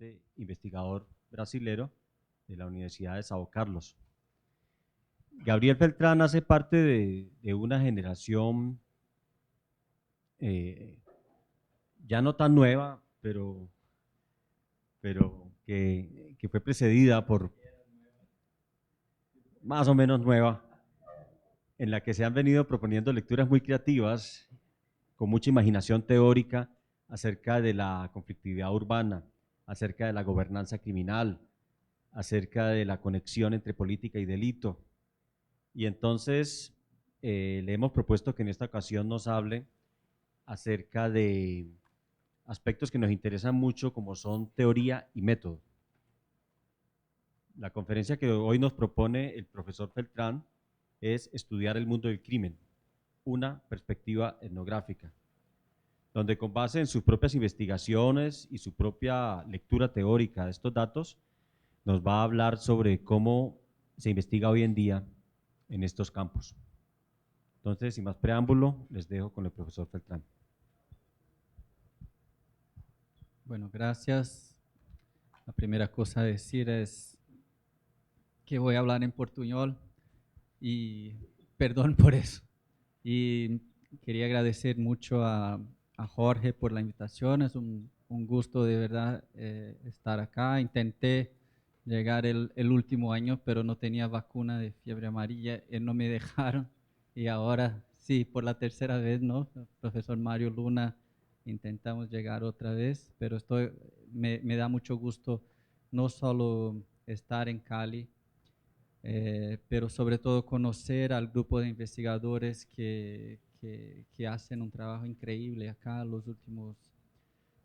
importante investigador brasilero de la Universidad de São Carlos. Gabriel Beltrán hace parte de una generación ya no tan nueva, pero que fue precedida por más o menos nueva, en la que se han venido proponiendo lecturas muy creativas, con mucha imaginación teórica acerca de la conflictividad urbana, acerca de la gobernanza criminal, acerca de la conexión entre política y delito. Y entonces le hemos propuesto que en esta ocasión nos hable acerca de aspectos que nos interesan mucho, como son teoría y método. La conferencia que hoy nos propone el profesor Beltrán es Estudiar el mundo del crimen, una perspectiva etnográfica, donde con base en sus propias investigaciones y su propia lectura teórica de estos datos, nos va a hablar sobre cómo se investiga hoy en día en estos campos. Entonces, sin más preámbulo, les dejo con el profesor Beltrán. Bueno, gracias. La primera cosa a decir es que voy a hablar en portuñol y perdón por eso. Y quería agradecer mucho a Jorge por la invitación. Es un gusto de verdad estar acá. Intenté llegar el último año, pero no tenía vacuna de fiebre amarilla y no me dejaron. Y ahora sí, por la tercera vez, ¿no? El profesor Mario Luna, intentamos llegar otra vez, pero me da mucho gusto no solo estar en Cali, pero sobre todo conocer al grupo de investigadores que hacen un trabajo increíble acá los últimos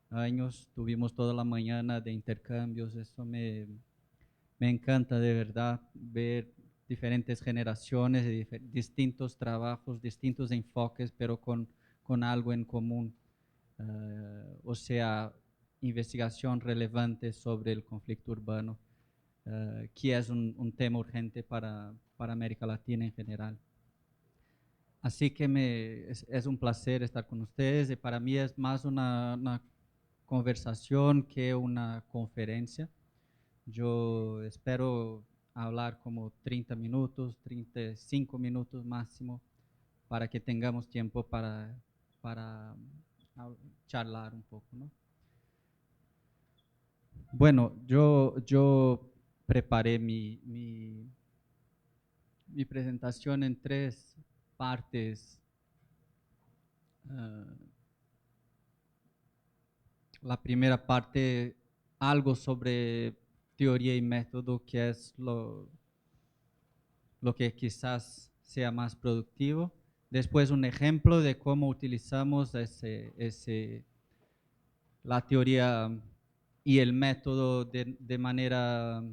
años. Tuvimos toda la mañana de intercambios, eso me encanta de verdad ver diferentes generaciones, de distintos trabajos, distintos enfoques, pero con algo en común. O sea, investigación relevante sobre el conflicto urbano, que es un tema urgente para América Latina en general. Así que es un placer estar con ustedes y para mí es más una conversación que una conferencia. Yo espero hablar como 30 minutos, 35 minutos máximo, para que tengamos tiempo para charlar un poco, ¿no? Bueno, yo preparé mi presentación en tres partes. La primera parte, algo sobre teoría y método, que es lo que quizás sea más productivo. Después un ejemplo de cómo utilizamos la teoría y el método de manera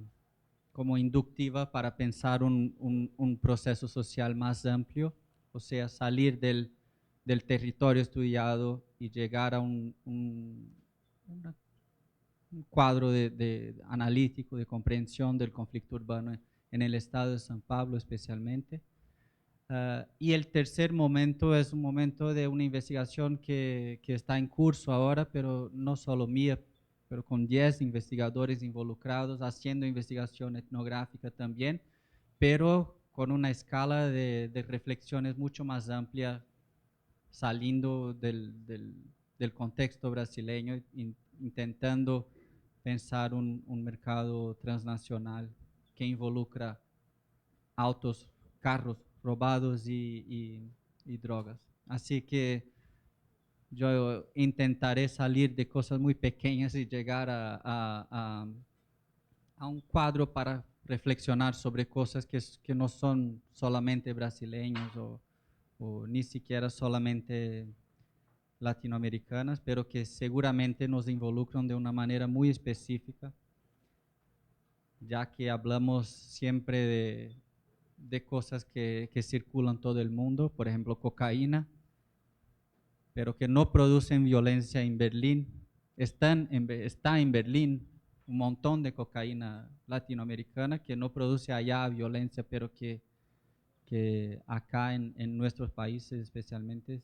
como inductiva para pensar un proceso social más amplio, o sea, salir del territorio estudiado y llegar a un cuadro analítico de comprensión del conflicto urbano en el estado de San Pablo especialmente. Y el tercer momento es un momento de una investigación que está en curso ahora, pero no solo mía, pero con 10 investigadores involucrados, haciendo investigación etnográfica también, pero con una escala de reflexiones mucho más amplia, saliendo del contexto brasileño, intentando pensar un mercado transnacional que involucra autos, carros robados y drogas. Así que yo intentaré salir de cosas muy pequeñas y llegar a un cuadro para reflexionar sobre cosas que no son solamente brasileños o ni siquiera solamente latinoamericanas, pero que seguramente nos involucran de una manera muy específica, ya que hablamos siempre de cosas que circulan todo el mundo, por ejemplo, cocaína, pero que no producen violencia en Berlín. Está en Berlín un montón de cocaína latinoamericana que no produce allá violencia, pero que acá en nuestros países especialmente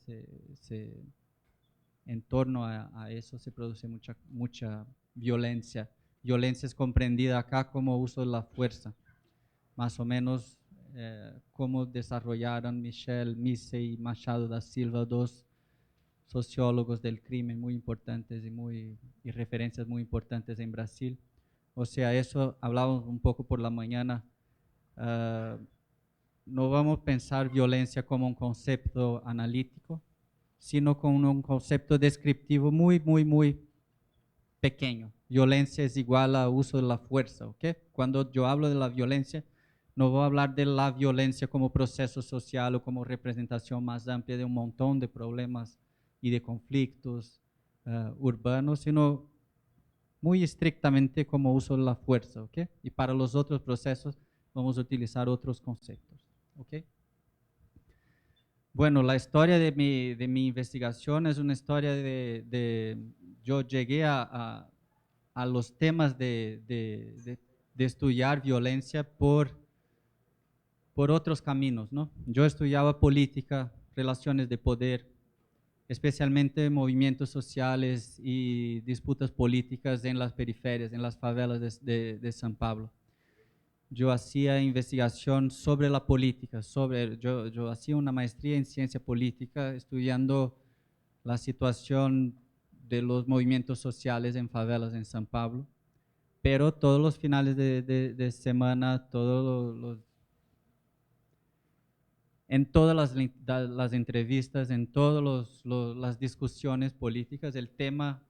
en torno a eso se produce mucha violencia violencia es comprendida acá como uso de la fuerza. Más o menos cómo desarrollaron Michel Misey y Machado da Silva, dos sociólogos del crimen muy importantes y referencias muy importantes en Brasil. O sea, eso hablamos un poco por la mañana. No vamos a pensar violencia como un concepto analítico, sino como un concepto descriptivo muy pequeño. Violencia es igual a uso de la fuerza, ¿ok? Cuando yo hablo de la violencia, no voy a hablar de la violencia como proceso social o como representación más amplia de un montón de problemas y de conflictos urbanos, sino muy estrictamente como uso de la fuerza, ¿ok? Y para los otros procesos vamos a utilizar otros conceptos, ¿ok? Bueno, la historia de mi investigación es una historia yo llegué a los temas de estudiar violencia por otros caminos, ¿no? Yo estudiaba política, relaciones de poder, especialmente movimientos sociales y disputas políticas en las periferias, en las favelas de San Pablo. Yo hacía investigación sobre la política, yo hacía una maestría en ciencia política, estudiando la situación de los movimientos sociales en favelas en San Pablo, pero todos los finales de semana, en todas las entrevistas, en todas las discusiones políticas, el tema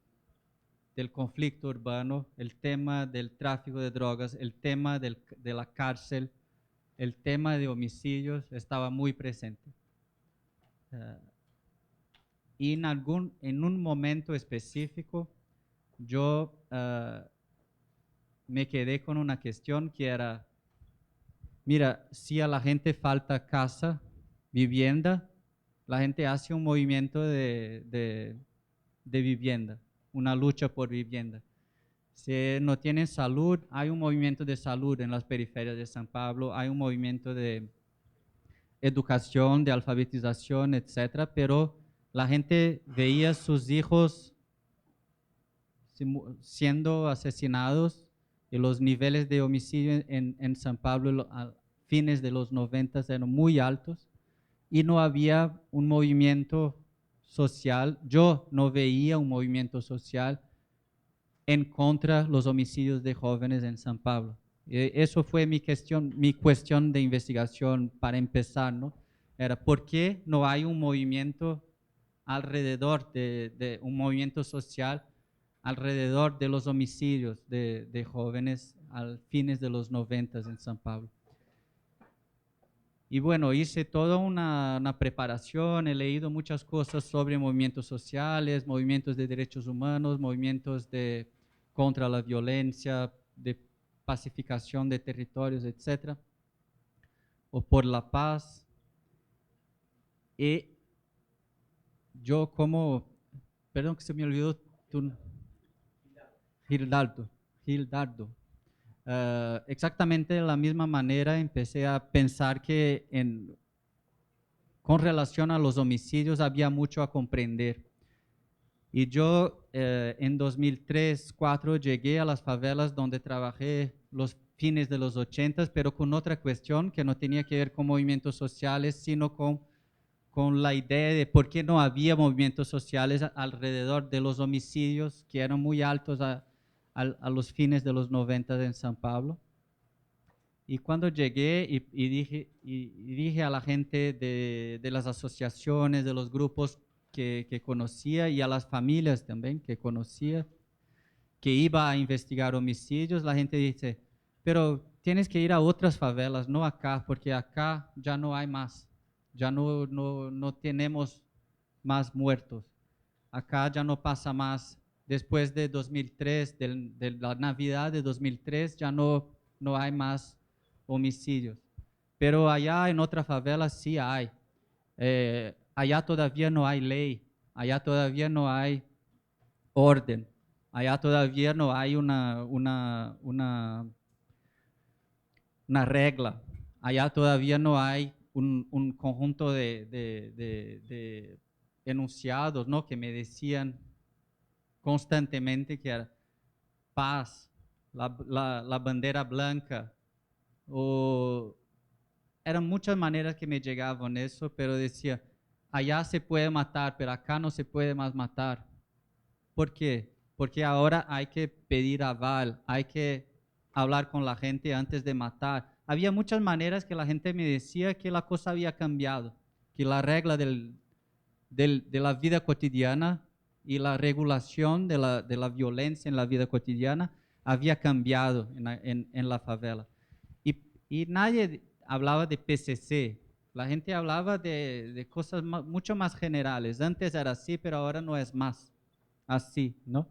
del conflicto urbano, el tema del tráfico de drogas, el tema de la cárcel, el tema de homicidios estaba muy presente. Y en un momento específico, yo me quedé con una cuestión que era, mira, si a la gente falta casa, vivienda, la gente hace un movimiento de vivienda, una lucha por vivienda. Si no tienen salud, hay un movimiento de salud en las periferias de San Pablo, hay un movimiento de educación, de alfabetización, etcétera, pero la gente veía a sus hijos siendo asesinados y los niveles de homicidio en San Pablo a fines de los 90 eran muy altos y no había un movimiento social, yo no veía un movimiento social en contra de los homicidios de jóvenes en San Pablo. Eso fue mi cuestión de investigación para empezar, ¿no? Era ¿por qué no hay un movimiento alrededor de un movimiento social alrededor de los homicidios de jóvenes al fines de los 90 en San Pablo? Y bueno, hice toda una preparación, he leído muchas cosas sobre movimientos sociales, movimientos de derechos humanos, movimientos contra la violencia, de pacificación de territorios, etc. O por la paz. Y yo perdón que se me olvidó tu... Gildardo. Exactamente de la misma manera empecé a pensar que con relación a los homicidios había mucho a comprender. Y yo en 2003-2004 llegué a las favelas donde trabajé los fines de los 80, pero con otra cuestión que no tenía que ver con movimientos sociales, sino con la idea de por qué no había movimientos sociales alrededor de los homicidios que eran muy altos a los fines de los 90 en San Pablo. Y cuando llegué y dije a la gente de las asociaciones, de los grupos que conocía y a las familias también que conocía, que iba a investigar homicidios, la gente dice, pero tienes que ir a otras favelas, no acá, porque acá ya no hay más, ya no tenemos más muertos, acá ya no pasa más. Después de 2003, de la Navidad de 2003, ya no hay más homicidios. Pero allá en otra favela sí hay. Allá todavía no hay ley, allá todavía no hay orden, allá todavía no hay una regla, allá todavía no hay un conjunto de enunciados, ¿no? Que me decían constantemente que era paz, la bandera blanca, o eran muchas maneras que me llegaban eso, pero decía, allá se puede matar, pero acá no se puede más matar. ¿Por qué? Porque ahora hay que pedir aval, hay que hablar con la gente antes de matar. Había muchas maneras que la gente me decía que la cosa había cambiado, que la regla de la vida cotidiana y la regulación de la violencia en la vida cotidiana había cambiado en la favela. Y nadie hablaba de PCC, la gente hablaba de cosas mucho más generales. Antes era así, pero ahora no es más así, ¿no?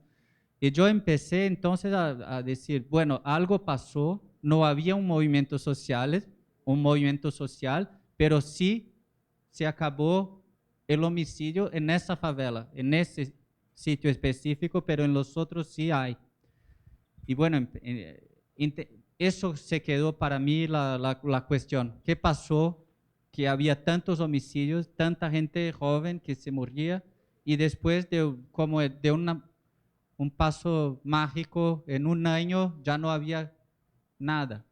Y yo empecé entonces a decir, bueno, algo pasó, no había un movimiento social, pero sí se acabó el homicidio en esa favela, en ese sitio específico, pero en los otros sí hay. Y bueno, eso se quedó para mí la cuestión. ¿Qué pasó? Que había tantos homicidios, tanta gente joven que se moría y después de como de un paso mágico, en un año ya no había nada.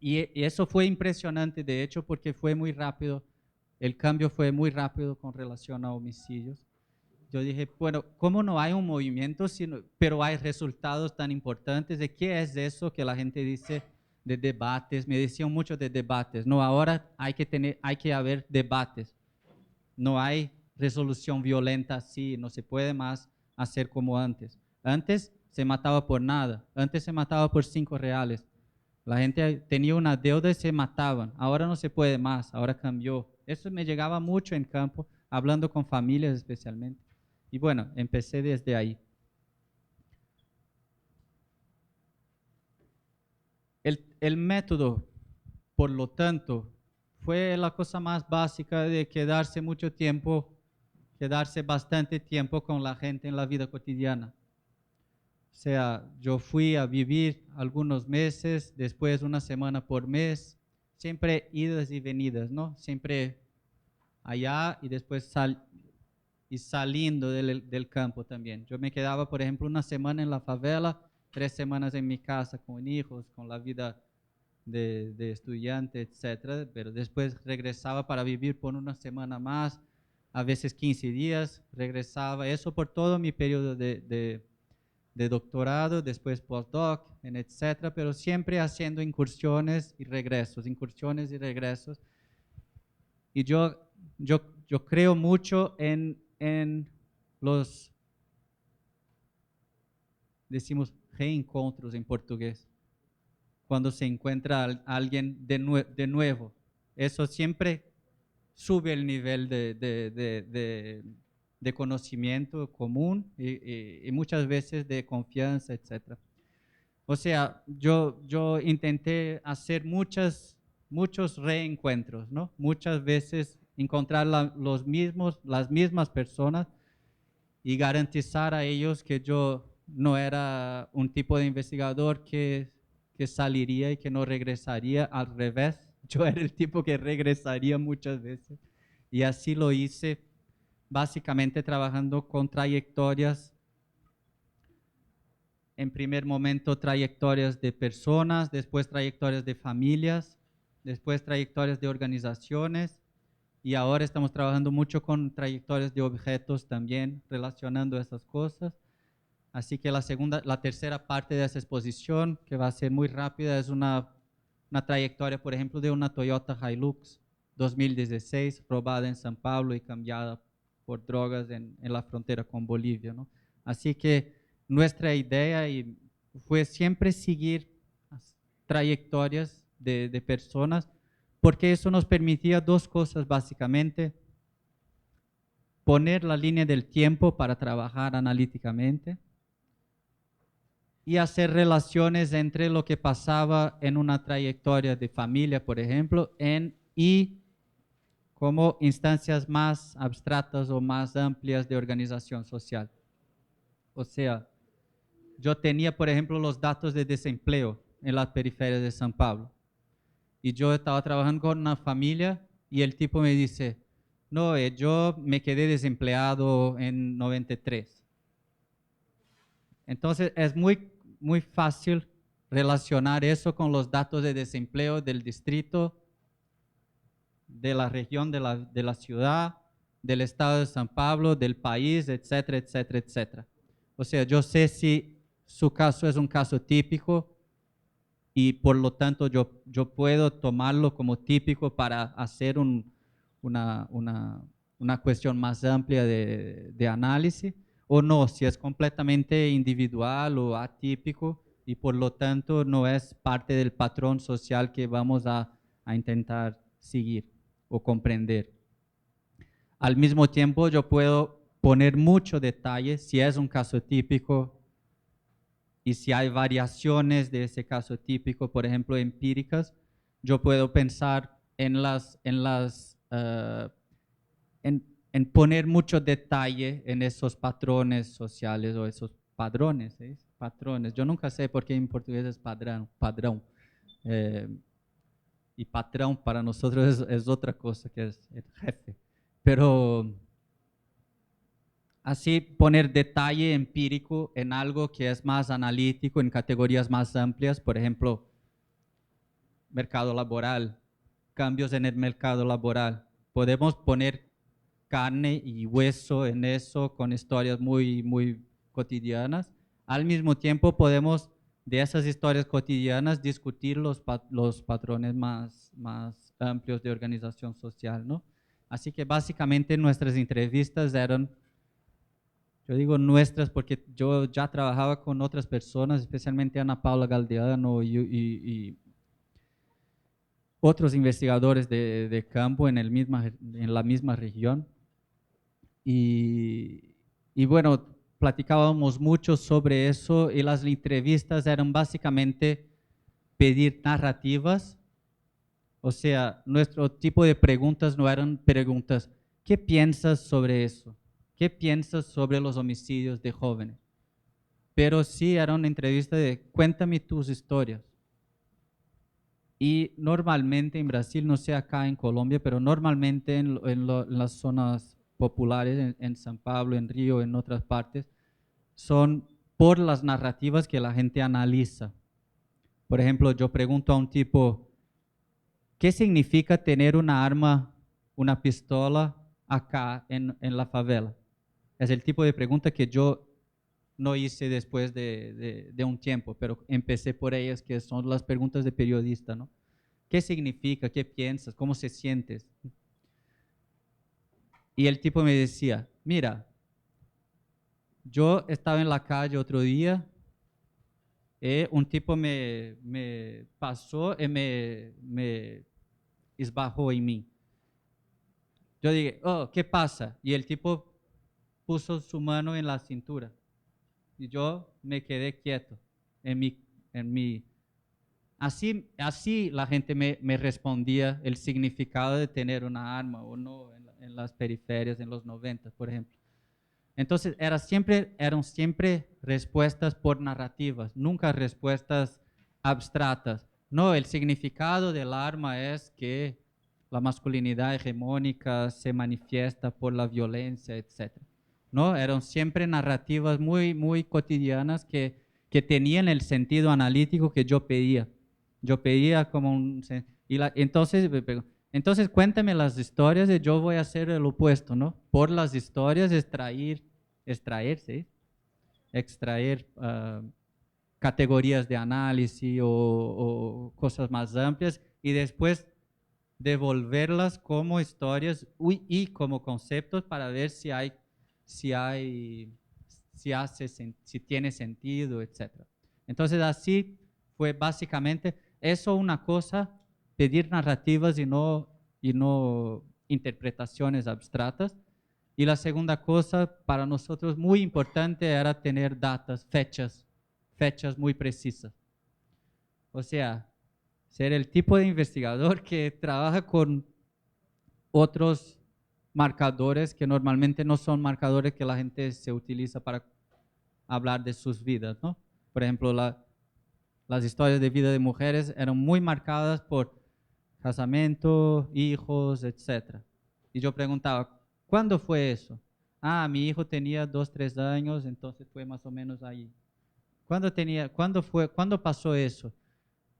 Y eso fue impresionante, de hecho, porque fue muy rápido, el cambio fue muy rápido con relación a homicidios. Yo dije, bueno, ¿cómo no hay un movimiento, pero hay resultados tan importantes? ¿De qué es eso que la gente dice de debates? Me decían mucho de debates. No, ahora hay que haber debates. No hay resolución violenta así, no se puede más hacer como antes. Antes se mataba por nada, antes se mataba por 5 reales. La gente tenía una deuda y se mataban. Ahora no se puede más, ahora cambió. Eso me llegaba mucho en campo, hablando con familias especialmente. Y bueno, empecé desde ahí. El método, por lo tanto, fue la cosa más básica de quedarse mucho tiempo, quedarse bastante tiempo con la gente en la vida cotidiana. O sea, yo fui a vivir algunos meses, después una semana por mes, siempre idas y venidas, ¿no? Siempre allá y después saliendo del campo también. Yo me quedaba, por ejemplo, una semana en la favela, 3 semanas en mi casa con hijos, con la vida de estudiante, etcétera, pero después regresaba para vivir por una semana más, a veces 15 días, regresaba, eso por todo mi periodo de doctorado, después postdoc, etcétera, pero siempre haciendo incursiones y regresos, incursiones y regresos. Y yo creo mucho en los, decimos, reencontros en portugués, cuando se encuentra alguien de nuevo. Eso siempre sube el nivel de conocimiento común y muchas veces de confianza, etc. O sea, yo intenté hacer muchos reencuentros, ¿no? Muchas veces encontrar las mismas personas y garantizar a ellos que yo no era un tipo de investigador que saliría y que no regresaría, al revés, yo era el tipo que regresaría muchas veces y así lo hice, básicamente trabajando con trayectorias, en primer momento trayectorias de personas, después trayectorias de familias, después trayectorias de organizaciones y ahora estamos trabajando mucho con trayectorias de objetos también, relacionando esas cosas. Así que la tercera parte de esa exposición, que va a ser muy rápida, es una trayectoria, por ejemplo, de una Toyota Hilux 2016, robada en San Pablo y cambiada por drogas en la frontera con Bolivia, ¿no? Así que nuestra idea fue siempre seguir trayectorias de personas, porque eso nos permitía 2 cosas básicamente: poner la línea del tiempo para trabajar analíticamente y hacer relaciones entre lo que pasaba en una trayectoria de familia, por ejemplo, y como instancias más abstractas o más amplias de organización social. O sea, yo tenía, por ejemplo, los datos de desempleo en las periferias de San Pablo. Y yo estaba trabajando con una familia y el tipo me dice, no, yo me quedé desempleado en 93. Entonces es muy fácil relacionar eso con los datos de desempleo del distrito, de la región, de la ciudad, del estado de San Pablo, del país, etcétera, etcétera, etcétera. O sea, yo sé si su caso es un caso típico y por lo tanto yo puedo tomarlo como típico para hacer una cuestión más amplia de análisis, o no, si es completamente individual o atípico y por lo tanto no es parte del patrón social que vamos a intentar seguir o comprender. Al mismo tiempo, yo puedo poner mucho detalle si es un caso típico y si hay variaciones de ese caso típico, por ejemplo, empíricas. Yo puedo pensar en poner mucho detalle en esos patrones sociales o esos padrones, ¿eh? Patrones. Yo nunca sé por qué en portugués es padrón. Y patrón para nosotros es otra cosa, que es el jefe. Pero así poner detalle empírico en algo que es más analítico, en categorías más amplias, por ejemplo, mercado laboral, cambios en el mercado laboral. Podemos poner carne y hueso en eso con historias muy cotidianas. Al mismo tiempo podemos de esas historias cotidianas discutir los patrones más amplios de organización social, ¿no? Así que básicamente nuestras entrevistas eran, yo digo nuestras porque yo ya trabajaba con otras personas, especialmente Ana Paula Galdeano y otros investigadores de campo en la misma región. Y bueno, platicábamos mucho sobre eso y las entrevistas eran básicamente pedir narrativas. O sea, nuestro tipo de preguntas no eran preguntas, ¿qué piensas sobre eso? ¿Qué piensas sobre los homicidios de jóvenes? Pero sí era una entrevista de cuéntame tus historias. Y normalmente en Brasil, no sé acá en Colombia, pero normalmente en las zonas populares, en San Pablo, en Río, en otras partes, son por las narrativas que la gente analiza. Por ejemplo, yo pregunto a un tipo, ¿qué significa tener una arma, una pistola acá en la favela? Es el tipo de pregunta que yo no hice después de un tiempo, pero empecé por ellas, que son las preguntas de periodista, ¿no? ¿Qué significa? ¿Qué piensas? ¿Cómo se sientes? Y el tipo me decía, mira, yo estaba en la calle otro día, un tipo me pasó y me esbajó en mí. Yo dije, oh, ¿qué pasa? Y el tipo puso su mano en la cintura y yo me quedé quieto en mi. Así la gente me respondía el significado de tener una arma o no en las periferias en los 90, por ejemplo. Entonces eran siempre respuestas por narrativas, nunca respuestas abstractas. No, el significado del arma es que la masculinidad hegemónica se manifiesta por la violencia, etc. No, eran siempre narrativas muy cotidianas que tenían el sentido analítico que yo pedía. Yo pedía como un. Entonces cuéntame las historias y yo voy a hacer el opuesto, ¿no? Por las historias extraer categorías de análisis o cosas más amplias y después devolverlas como historias y como conceptos para ver si tiene sentido, etc. Entonces así fue básicamente eso, una cosa, pedir narrativas y no interpretaciones abstractas. Y la segunda cosa para nosotros muy importante era tener datas, fechas muy precisas. O sea, ser el tipo de investigador que trabaja con otros marcadores que normalmente no son marcadores que la gente se utiliza para hablar de sus vidas, ¿no? Por ejemplo, las historias de vida de mujeres eran muy marcadas por casamiento, hijos, etc. Y yo preguntaba, ¿cuándo fue eso? Ah, mi hijo tenía 2, 3 años, entonces fue más o menos ahí. ¿Cuándo pasó eso?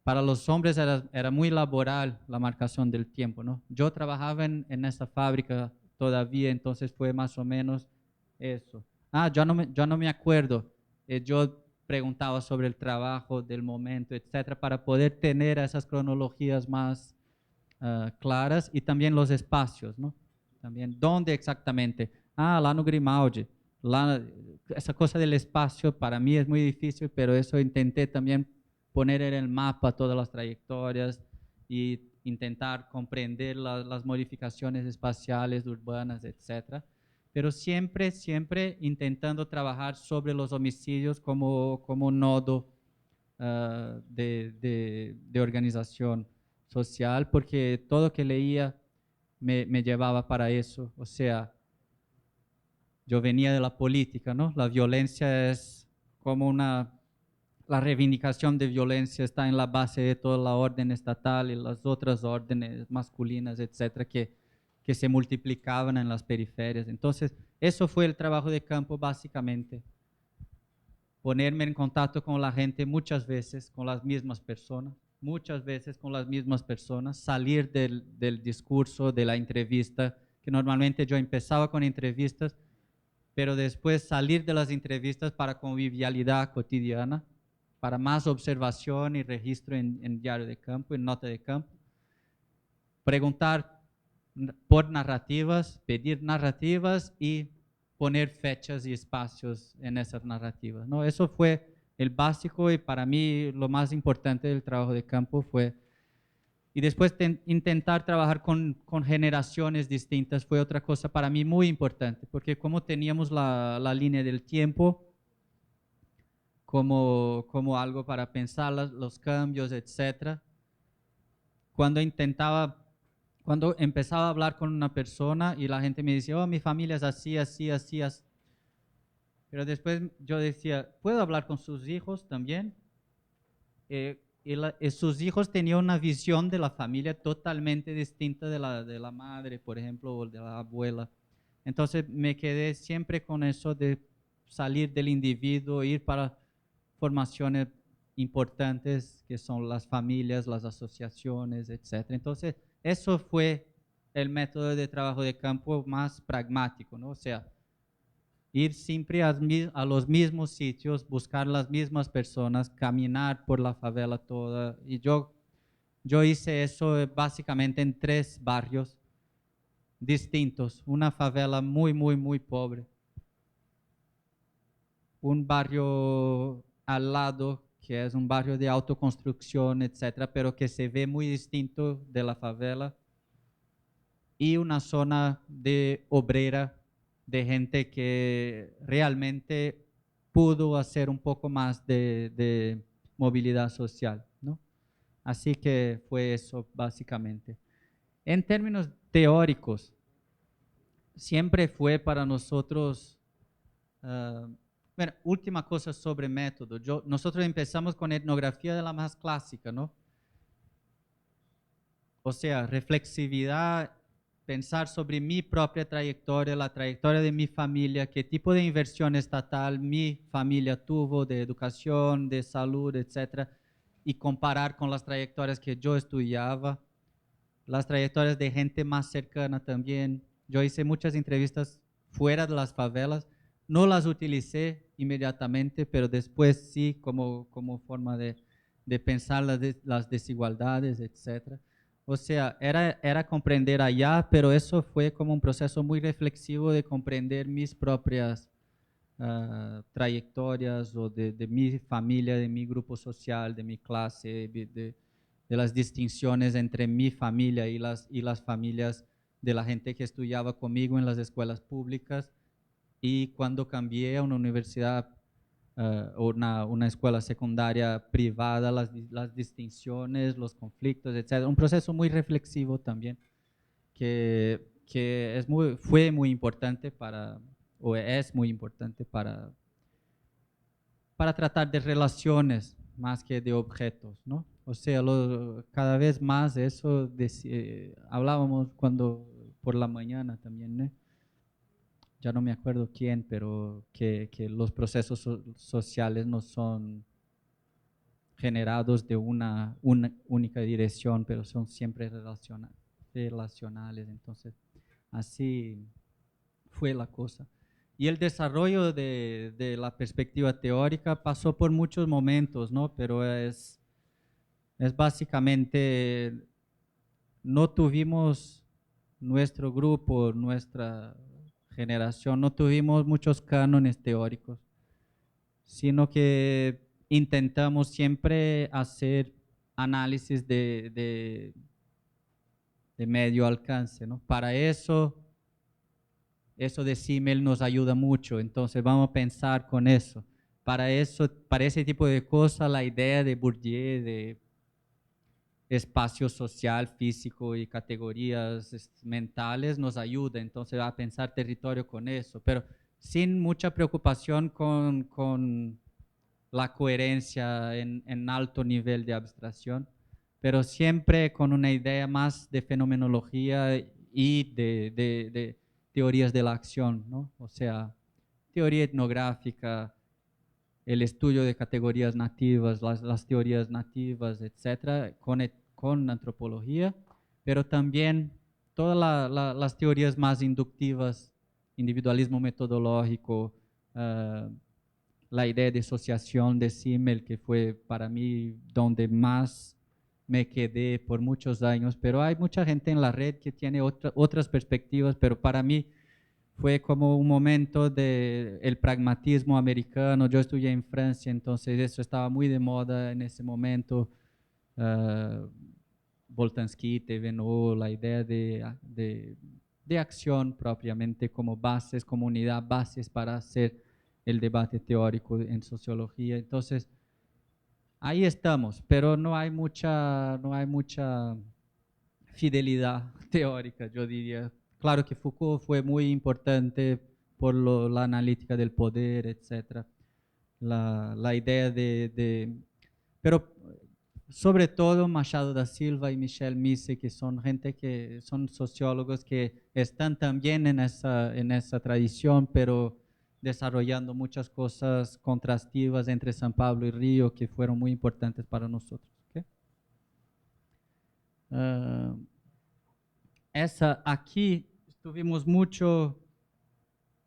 Para los hombres era muy laboral la marcación del tiempo, ¿no? Yo trabajaba en esa fábrica todavía, entonces fue más o menos eso. Yo no me acuerdo. Yo preguntaba sobre el trabajo del momento, etcétera, para poder tener esas cronologías más claras y también los espacios, ¿no? También, ¿dónde exactamente? Lá no Grimaldi. Esa cosa del espacio para mí es muy difícil, pero eso intenté también poner en el mapa todas las trayectorias y intentar comprender las modificaciones espaciales, urbanas, etcétera. Pero siempre, siempre intentando trabajar sobre los homicidios como nodo de organización social, porque todo que leía me llevaba para eso. O sea, yo venía de la política, ¿no? La violencia es como la reivindicación de violencia está en la base de toda la orden estatal y las otras órdenes masculinas, etcétera, que se multiplicaban en las periferias. Entonces, eso fue el trabajo de campo básicamente. Ponerme en contacto con la gente muchas veces, con las mismas personas, muchas veces con las mismas personas, salir del discurso, de la entrevista, que normalmente yo empezaba con entrevistas, pero después salir de las entrevistas para convivialidad cotidiana, para más observación y registro en diario de campo, en nota de campo. Preguntar por narrativas, pedir narrativas y poner fechas y espacios en esas narrativas, ¿no? Eso fue el básico y para mí lo más importante del trabajo de campo fue. Y después intentar trabajar con generaciones distintas fue otra cosa para mí muy importante, porque como teníamos la línea del tiempo como algo para pensar los cambios, etcétera, cuando empezaba a hablar con una persona y la gente me decía, oh, mi familia es así, así, así, así. Pero después yo decía, ¿puedo hablar con sus hijos también? Y sus hijos tenían una visión de la familia totalmente distinta de la madre, por ejemplo, o de la abuela. Entonces me quedé siempre con eso de salir del individuo, ir para formaciones importantes que son las familias, las asociaciones, etc. Entonces eso fue el método de trabajo de campo más pragmático, ¿no? O sea, ir siempre a los mismos sitios, buscar las mismas personas, caminar por la favela toda. Y yo hice eso básicamente en 3 barrios distintos. Una favela muy, muy, muy pobre. Un barrio al lado, que es un barrio de autoconstrucción, etcétera, pero que se ve muy distinto de la favela. Y una zona de obrera, de gente que realmente pudo hacer un poco más de movilidad social, ¿no? Así que fue eso básicamente. En términos teóricos, siempre fue para nosotros, bueno, última cosa sobre método. Nosotros empezamos con etnografía de la más clásica, ¿no? O sea, reflexividad, pensar sobre mi propia trayectoria, la trayectoria de mi familia, qué tipo de inversión estatal mi familia tuvo de educación, de salud, etcétera, y comparar con las trayectorias que yo estudiaba, las trayectorias de gente más cercana también. Yo hice muchas entrevistas fuera de las favelas, no las utilicé inmediatamente, pero después sí como forma de pensar las desigualdades, etcétera. O sea, era comprender allá, pero eso fue como un proceso muy reflexivo de comprender mis propias trayectorias o de mi familia, de mi grupo social, de mi clase, de las distinciones entre mi familia y las familias de la gente que estudiaba conmigo en las escuelas públicas. Y cuando cambié a una universidad o una escuela secundaria privada, las distinciones, los conflictos, etc. Un proceso muy reflexivo también, que fue muy importante o es muy importante para tratar de relaciones más que de objetos, ¿no? O sea, cada vez más eso hablábamos por la mañana también, ¿no? ya no me acuerdo quién, pero que los procesos sociales no son generados de una única dirección, pero son siempre relacionales. Entonces, así fue la cosa. Y el desarrollo de la perspectiva teórica pasó por muchos momentos, ¿no? Pero es básicamente, no tuvimos nuestro grupo, nuestra generación, no tuvimos muchos cánones teóricos, sino que intentamos siempre hacer análisis de medio alcance, ¿no? Para eso de Simmel nos ayuda mucho, entonces vamos a pensar con eso. Para eso, para ese tipo de cosas, la idea de Bourdieu, de espacio social, físico y categorías mentales nos ayuda, entonces a pensar territorio con eso, pero sin mucha preocupación con la coherencia en alto nivel de abstracción, pero siempre con una idea más de fenomenología y de teorías de la acción, ¿no? O sea, teoría etnográfica, el estudio de categorías nativas, las teorías nativas, etcétera, con antropología, pero también todas las teorías más inductivas, individualismo metodológico, la idea de asociación de Simmel, que fue para mí donde más me quedé por muchos años, pero hay mucha gente en la red que tiene otras perspectivas, pero para mí fue como un momento de el pragmatismo americano. Yo estudié en Francia, entonces eso estaba muy de moda en ese momento. Boltanski, Thévenot, la idea de acción propiamente como bases, comunidad, bases para hacer el debate teórico en sociología. Entonces, ahí estamos, pero no hay mucha fidelidad teórica, yo diría. Claro que Foucault fue muy importante por la analítica del poder, etc. La idea pero sobre todo Machado da Silva y Michel Mise, que son gente que son sociólogos que están también en esa tradición, pero desarrollando muchas cosas contrastivas entre San Pablo y Río que fueron muy importantes para nosotros. ¿Okay? Aquí estuvimos mucho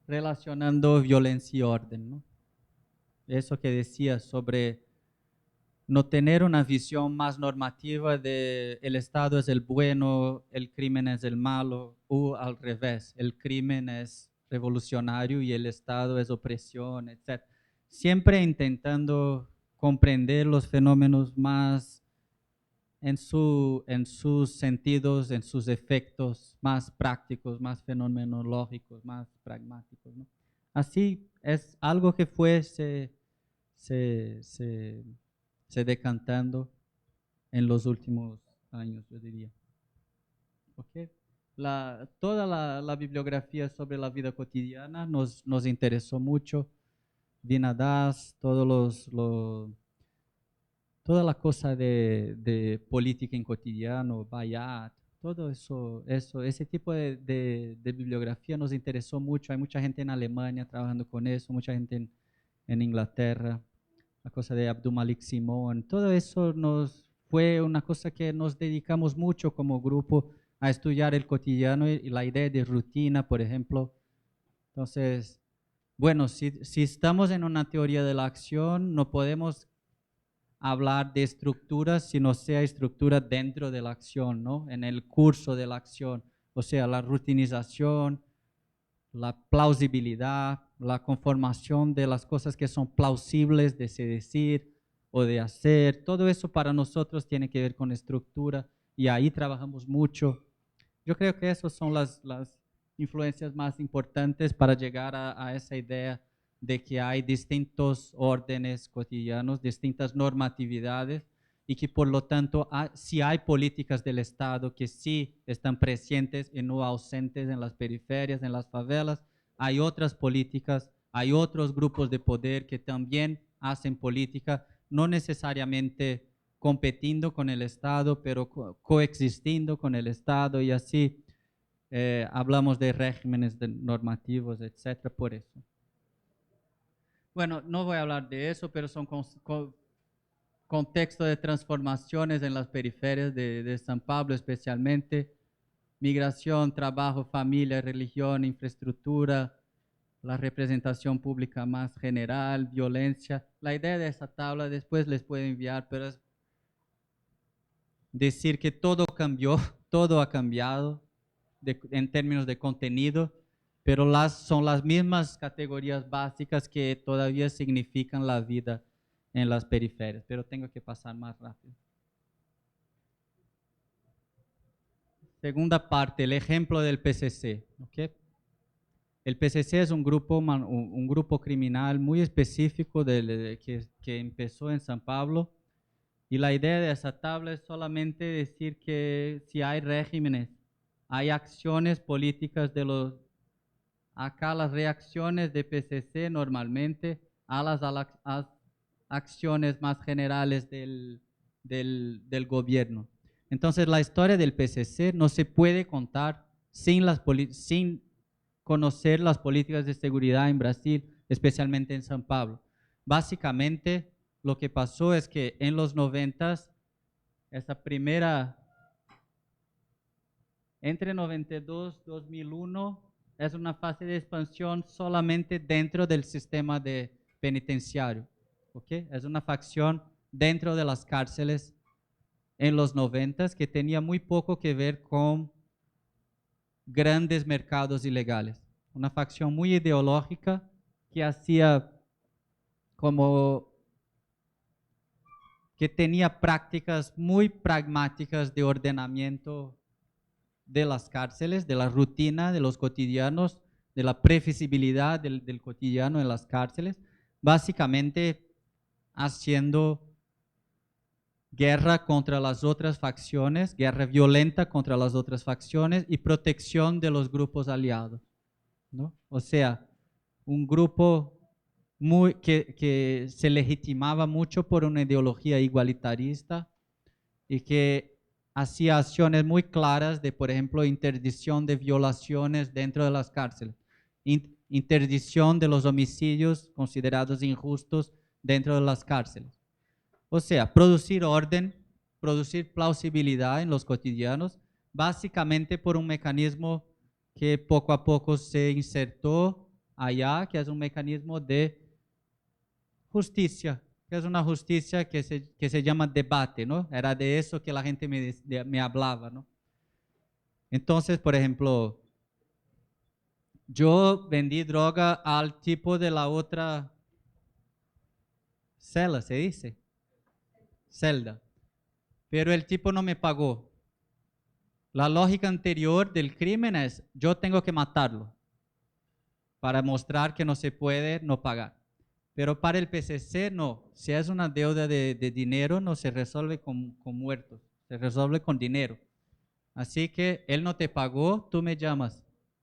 relacionando violencia y orden, ¿no? Eso que decía sobre no tener una visión más normativa de el Estado es el bueno, el crimen es el malo, o al revés, el crimen es revolucionario y el Estado es opresión, etc. Siempre intentando comprender los fenómenos más en sus sentidos, en sus efectos más prácticos, más fenomenológicos, más pragmáticos, ¿no? Así es algo que fue se decantando en los últimos años, yo diría. Okay. Toda la bibliografía sobre la vida cotidiana nos interesó mucho. Vina Das, toda la cosa de política en cotidiano, Bayat, todo ese tipo de bibliografía nos interesó mucho. Hay mucha gente en Alemania trabajando con eso, mucha gente en Inglaterra, la cosa de Abdul Malik Simón, todo eso fue una cosa que nos dedicamos mucho como grupo a estudiar el cotidiano y la idea de rutina, por ejemplo. Entonces, bueno, si estamos en una teoría de la acción, no podemos hablar de estructuras si no sea estructura dentro de la acción, ¿no? En el curso de la acción, o sea, la rutinización, la plausibilidad, la conformación de las cosas que son plausibles de se decir o de hacer, todo eso para nosotros tiene que ver con estructura y ahí trabajamos mucho. Yo creo que esas son las influencias más importantes para llegar a esa idea de que hay distintos órdenes cotidianos, distintas normatividades y que por lo tanto sí hay políticas del Estado que sí están presentes y no ausentes en las periferias, en las favelas. Hay otras políticas, hay otros grupos de poder que también hacen política, no necesariamente competiendo con el Estado, pero coexistiendo con el Estado y así. hablamos de regímenes normativos, etcétera, por eso. Bueno, no voy a hablar de eso, pero son contextos de transformaciones en las periferias de San Pablo, especialmente migración, trabajo, familia, religión, infraestructura, la representación pública más general, violencia. La idea de esa tabla después les puedo enviar, pero es decir que todo cambió, todo ha cambiado en términos de contenido, pero son las mismas categorías básicas que todavía significan la vida en las periferias, pero tengo que pasar más rápido. Segunda parte, el ejemplo del PCC. ¿Okay? El PCC es un grupo criminal muy específico que empezó en San Pablo, y la idea de esa tabla es solamente decir que si hay regímenes, hay acciones políticas de los... Acá las reacciones de PCC normalmente a las acciones más generales del gobierno. Entonces la historia del PCC no se puede contar sin conocer las políticas de seguridad en Brasil, especialmente en San Pablo. Básicamente lo que pasó es que en los 90s, entre 92 y 2001, es una fase de expansión solamente dentro del sistema penitenciario. ¿Okay? Es una facción dentro de las cárceles en los 90s que tenía muy poco que ver con grandes mercados ilegales. Una facción muy ideológica que hacía que tenía prácticas muy pragmáticas de ordenamiento de las cárceles, de la rutina, de los cotidianos, de la previsibilidad del cotidiano en las cárceles, básicamente haciendo guerra contra las otras facciones, guerra violenta contra las otras facciones y protección de los grupos aliados, ¿no? O sea, un grupo que se legitimaba mucho por una ideología igualitarista y que hacía acciones muy claras de, por ejemplo, interdicción de violaciones dentro de las cárceles, interdicción de los homicidios considerados injustos dentro de las cárceles. O sea, producir orden, producir plausibilidad en los cotidianos, básicamente por un mecanismo que poco a poco se insertó allá, que es un mecanismo de justicia, que es una justicia que se llama debate, ¿no? Era de eso que la gente me hablaba, ¿no? Entonces, por ejemplo, yo vendí droga al tipo de la otra celda, ¿se dice? Celda. Pero el tipo no me pagó. La lógica anterior del crimen es, yo tengo que matarlo para mostrar que no se puede no pagar. Pero para el PCC no, si es una deuda de dinero no se resuelve con muertos, se resuelve con dinero. Así que él no te pagó, tú me llamas.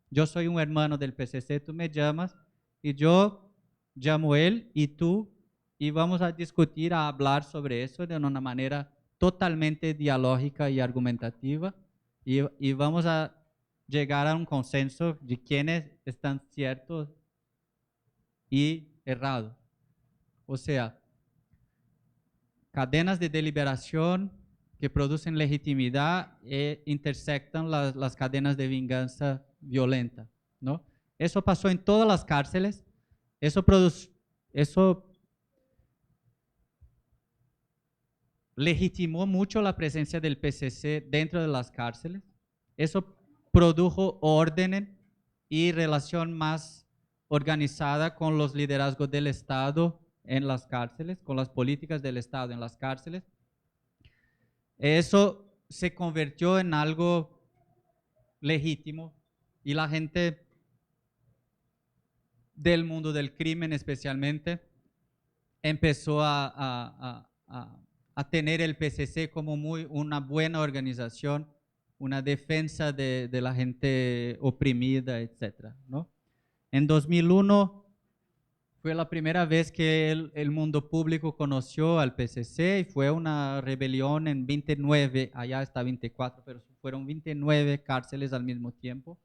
Yo soy un hermano del PCC, tú me llamas y yo llamo a él y tú, y vamos a discutir, a hablar sobre eso de una manera totalmente dialógica y argumentativa, y vamos a llegar a un consenso de quiénes están ciertos y errados. O sea, cadenas de deliberación que producen legitimidad e intersectan las cadenas de venganza violenta, ¿no? Eso pasó en todas las cárceles, eso legitimó mucho la presencia del PCC dentro de las cárceles, eso produjo orden y relación más organizada con los liderazgos del Estado en las cárceles, con las políticas del Estado en las cárceles. Eso se convirtió en algo legítimo y la gente del mundo del crimen especialmente empezó a tener el PCC como una buena organización, una defensa de la gente oprimida, etc., ¿no? En 2001 fue la primera vez que el mundo público conoció al PCC y fue una rebelión en 29, allá está 24, pero fueron 29 cárceles al mismo tiempo.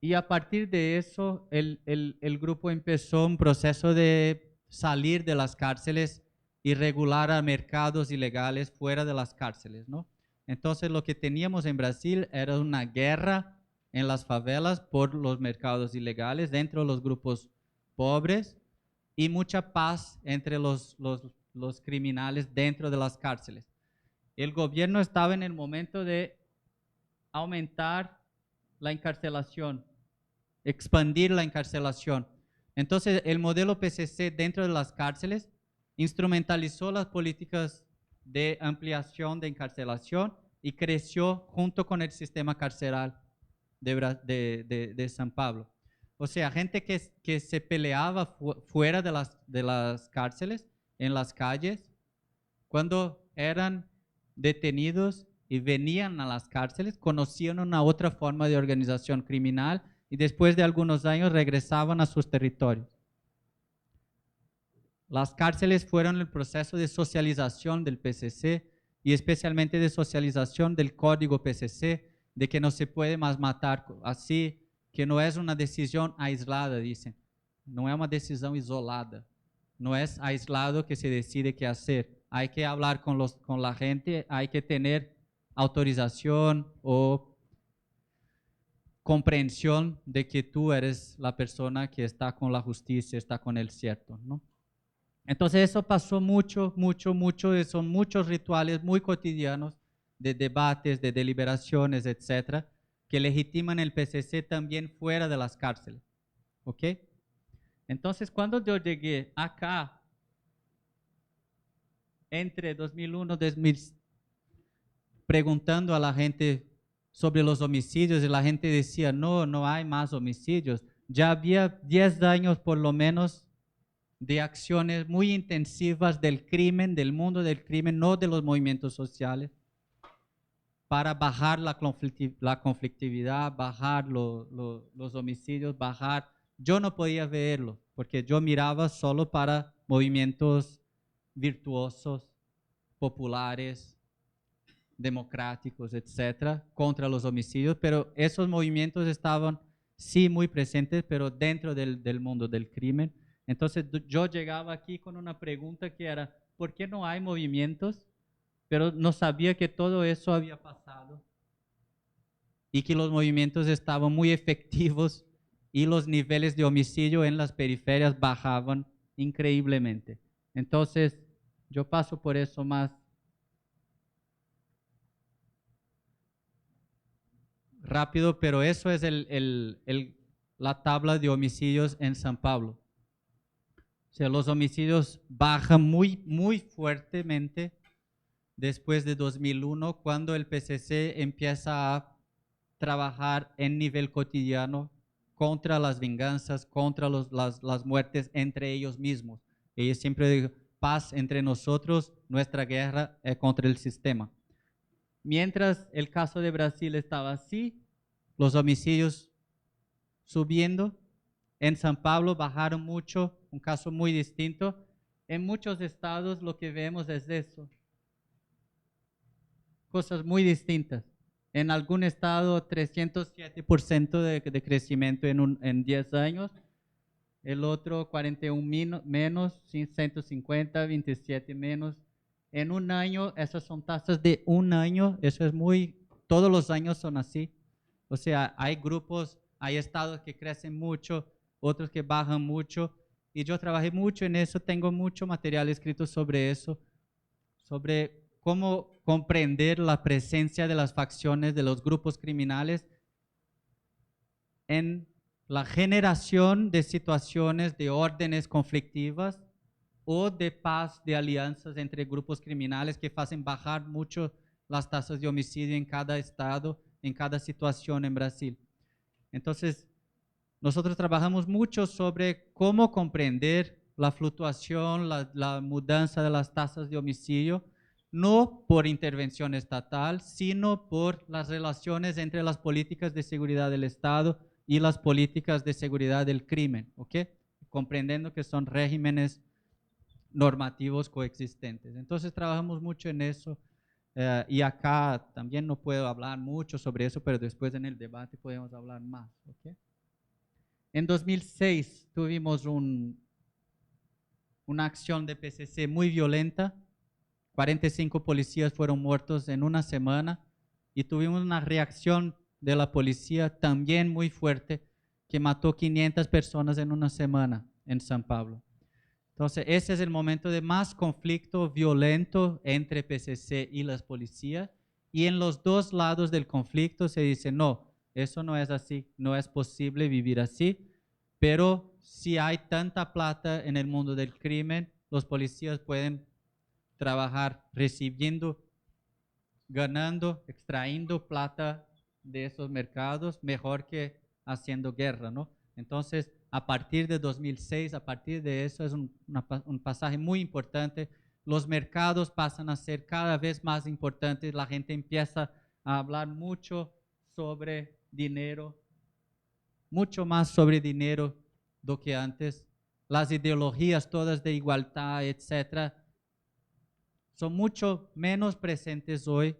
Y a partir de eso, el grupo empezó un proceso de salir de las cárceles y regular a mercados ilegales fuera de las cárceles, ¿no? Entonces lo que teníamos en Brasil era una guerra en las favelas por los mercados ilegales dentro de los grupos pobres y mucha paz entre los criminales dentro de las cárceles. El gobierno estaba en el momento de aumentar la encarcelación, expandir la encarcelación. Entonces, el modelo PCC dentro de las cárceles instrumentalizó las políticas de ampliación de encarcelación y creció junto con el sistema carceral de San Pablo. O sea, gente que se peleaba fuera de las cárceles, en las calles, cuando eran detenidos y venían a las cárceles, conocían una otra forma de organización criminal y después de algunos años regresaban a sus territorios. Las cárceles fueron el proceso de socialización del PCC y especialmente de socialización del código PCC, de que no se puede más matar así, que no es una decisión aislada, dicen. No es una decisión isolada. No es aislado que se decide qué hacer. Hay que hablar con la gente, hay que tener autorización o comprensión de que tú eres la persona que está con la justicia, está con el cierto, ¿no? Entonces eso pasó mucho, son muchos rituales muy cotidianos de debates, de deliberaciones, etcétera, que legitiman el PCC también fuera de las cárceles, ¿ok? Entonces cuando yo llegué acá, entre 2001 y 2000, preguntando a la gente sobre los homicidios y la gente decía, no, no hay más homicidios. Ya había 10 años por lo menos de acciones muy intensivas del crimen, del mundo del crimen, no de los movimientos sociales, para bajar la conflictividad, bajar los homicidios, bajar. Yo no podía verlo, porque yo miraba solo para movimientos virtuosos, populares, democráticos, etcétera, contra los homicidios, pero esos movimientos estaban sí muy presentes, pero dentro del mundo del crimen. Entonces yo llegaba aquí con una pregunta que era, ¿por qué no hay movimientos? Pero no sabía que todo eso había pasado y que los movimientos estaban muy efectivos y los niveles de homicidio en las periferias bajaban increíblemente. Entonces yo paso por eso más rápido, pero eso es la tabla de homicidios en San Pablo. O sea, los homicidios bajan muy fuertemente después de 2001, cuando el PCC empieza a trabajar en nivel cotidiano contra las venganzas, contra las muertes entre ellos mismos. Ellos siempre dicen, paz entre nosotros, nuestra guerra es contra el sistema. Mientras el caso de Brasil estaba así, los homicidios subiendo, en San Pablo bajaron mucho, un caso muy distinto. En muchos estados lo que vemos es eso, cosas muy distintas. En algún estado 307% de crecimiento en 10 años, el otro 41 menos, 150, 27 menos. En un año, esas son tasas de un año, eso es muy, todos los años son así. O sea, hay grupos, hay estados que crecen mucho, otros que bajan mucho, y yo trabajé mucho en eso, tengo mucho material escrito sobre eso, sobre cómo comprender la presencia de las facciones de los grupos criminales en la generación de situaciones de órdenes conflictivas o de paz, de alianzas entre grupos criminales que hacen bajar mucho las tasas de homicidio en cada estado, en cada situación en Brasil. Entonces, nosotros trabajamos mucho sobre cómo comprender la fluctuación, la mudanza de las tasas de homicidio, no por intervención estatal, sino por las relaciones entre las políticas de seguridad del Estado y las políticas de seguridad del crimen, ¿ok? comprendiendo que son regímenes normativos coexistentes. Entonces trabajamos mucho en eso y acá también no puedo hablar mucho sobre eso, pero después en el debate podemos hablar más. ¿Okay? En 2006 tuvimos una acción de PCC muy violenta. 45 policías fueron muertos en una semana y tuvimos una reacción de la policía también muy fuerte que mató 500 personas en una semana en San Pablo. Entonces, ese es el momento de más conflicto violento entre PCC y las policías. Y en los dos lados del conflicto se dice, no, eso no es así, no es posible vivir así. Pero si hay tanta plata en el mundo del crimen, los policías pueden trabajar recibiendo, ganando, extrayendo plata de esos mercados mejor que haciendo guerra, ¿no? Entonces, a partir de 2006, a partir de eso es un pasaje muy importante. Los mercados pasan a ser cada vez más importantes. La gente empieza a hablar mucho sobre dinero, mucho más sobre dinero do que antes. Las ideologías todas de igualdad, etcétera, son mucho menos presentes hoy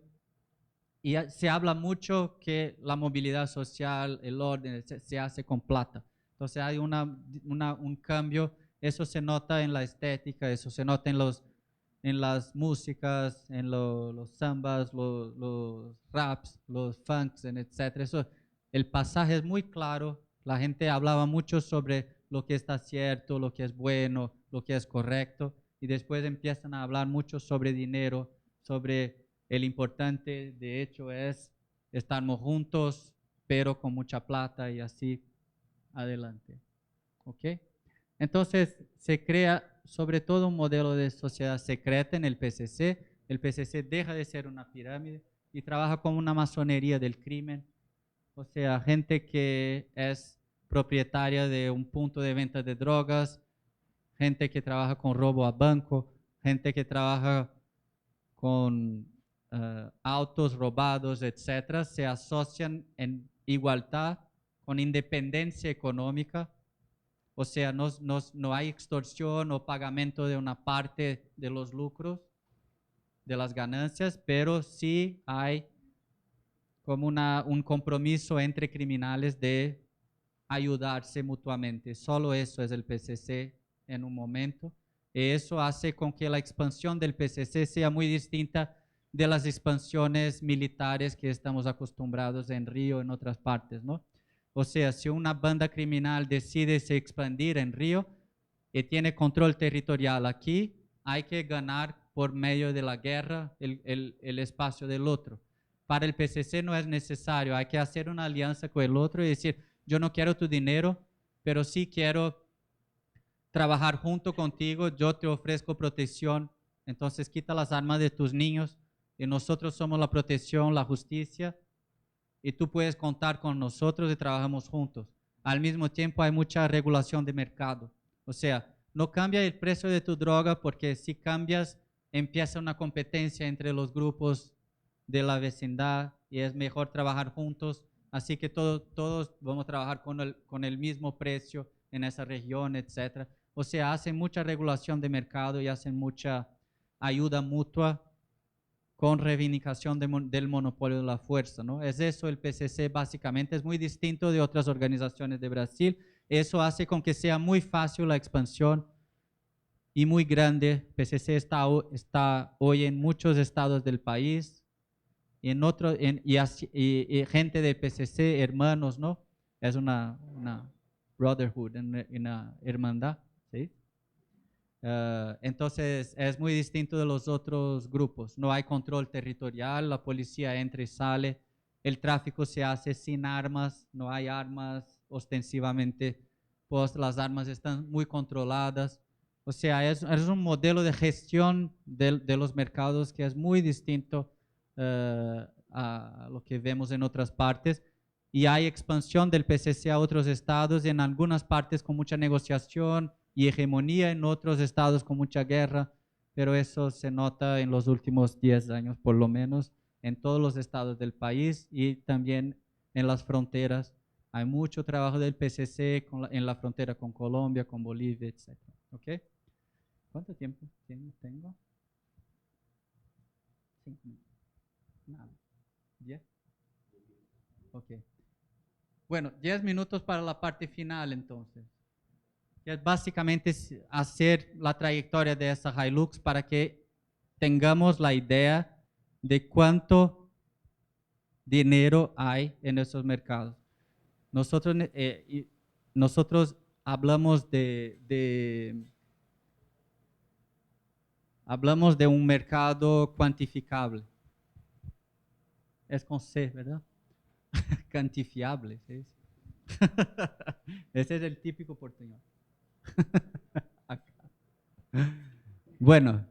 y se habla mucho que la movilidad social, el orden, se hace con plata. Entonces hay un cambio, eso se nota en la estética, eso se nota en las músicas, en los zambas, los raps, los funks, etc. Eso, el pasaje es muy claro, la gente hablaba mucho sobre lo que está cierto, lo que es bueno, lo que es correcto, y después empiezan a hablar mucho sobre dinero, sobre el importante de hecho es estarmos juntos, pero con mucha plata y así adelante. ¿Ok? Entonces se crea sobre todo un modelo de sociedad secreta en el PCC. El PCC deja de ser una pirámide y trabaja como una masonería del crimen. O sea, gente que es propietaria de un punto de venta de drogas, gente que trabaja con robo a banco, gente que trabaja con autos robados, etcétera, se asocian en igualdad con independencia económica. O sea, no hay extorsión o pagamento de una parte de los lucros, de las ganancias, pero sí hay como un compromiso entre criminales de ayudarse mutuamente. Solo eso es el PCC en un momento. Eso hace con que la expansión del PCC sea muy distinta de las expansiones militares que estamos acostumbrados en Río, en otras partes, ¿no? O sea, si una banda criminal decide se expandir en Río y tiene control territorial aquí, hay que ganar por medio de la guerra el espacio del otro. Para el PCC no es necesario, hay que hacer una alianza con el otro y decir, yo no quiero tu dinero, pero sí quiero trabajar junto contigo, yo te ofrezco protección, entonces quita las armas de tus niños y nosotros somos la protección, la justicia y tú puedes contar con nosotros y trabajamos juntos. Al mismo tiempo hay mucha regulación de mercado, o sea, no cambia el precio de tu droga porque si cambias empieza una competencia entre los grupos de la vecindad y es mejor trabajar juntos. Así que todos vamos a trabajar con el mismo precio en esa región, etc. O sea, hacen mucha regulación de mercado y hacen mucha ayuda mutua con reivindicación del monopolio de la fuerza, ¿no? Es eso el PCC básicamente, es muy distinto de otras organizaciones de Brasil. Eso hace con que sea muy fácil la expansión y muy grande. PCC está hoy en muchos estados del país, y gente de PCC, hermanos, ¿no? Es una brotherhood, una hermandad, ¿sí? Entonces es muy distinto de los otros grupos. No hay control territorial, la policía entra y sale, el tráfico se hace sin armas, no hay armas ostensivamente, pues las armas están muy controladas. O sea, es un modelo de gestión de los mercados que es muy distinto a lo que vemos en otras partes. Y hay expansión del PCC a otros estados, en algunas partes con mucha negociación y hegemonía, en otros estados con mucha guerra, pero eso se nota en los últimos 10 años por lo menos, en todos los estados del país y también en las fronteras. Hay mucho trabajo del PCC en la frontera con Colombia, con Bolivia, etc. ¿Ok? ¿Cuánto tiempo tengo? 5 minutos. Nada. 10. Ok. Bueno, 10 minutos para la parte final entonces. Que es básicamente hacer la trayectoria de esa Hilux para que tengamos la idea de cuánto dinero hay en esos mercados. Nosotros hablamos hablamos de un mercado cuantificable. Es con C, ¿verdad? Cuantifiable, ¿sí? Ese es el típico portuñol. Bueno,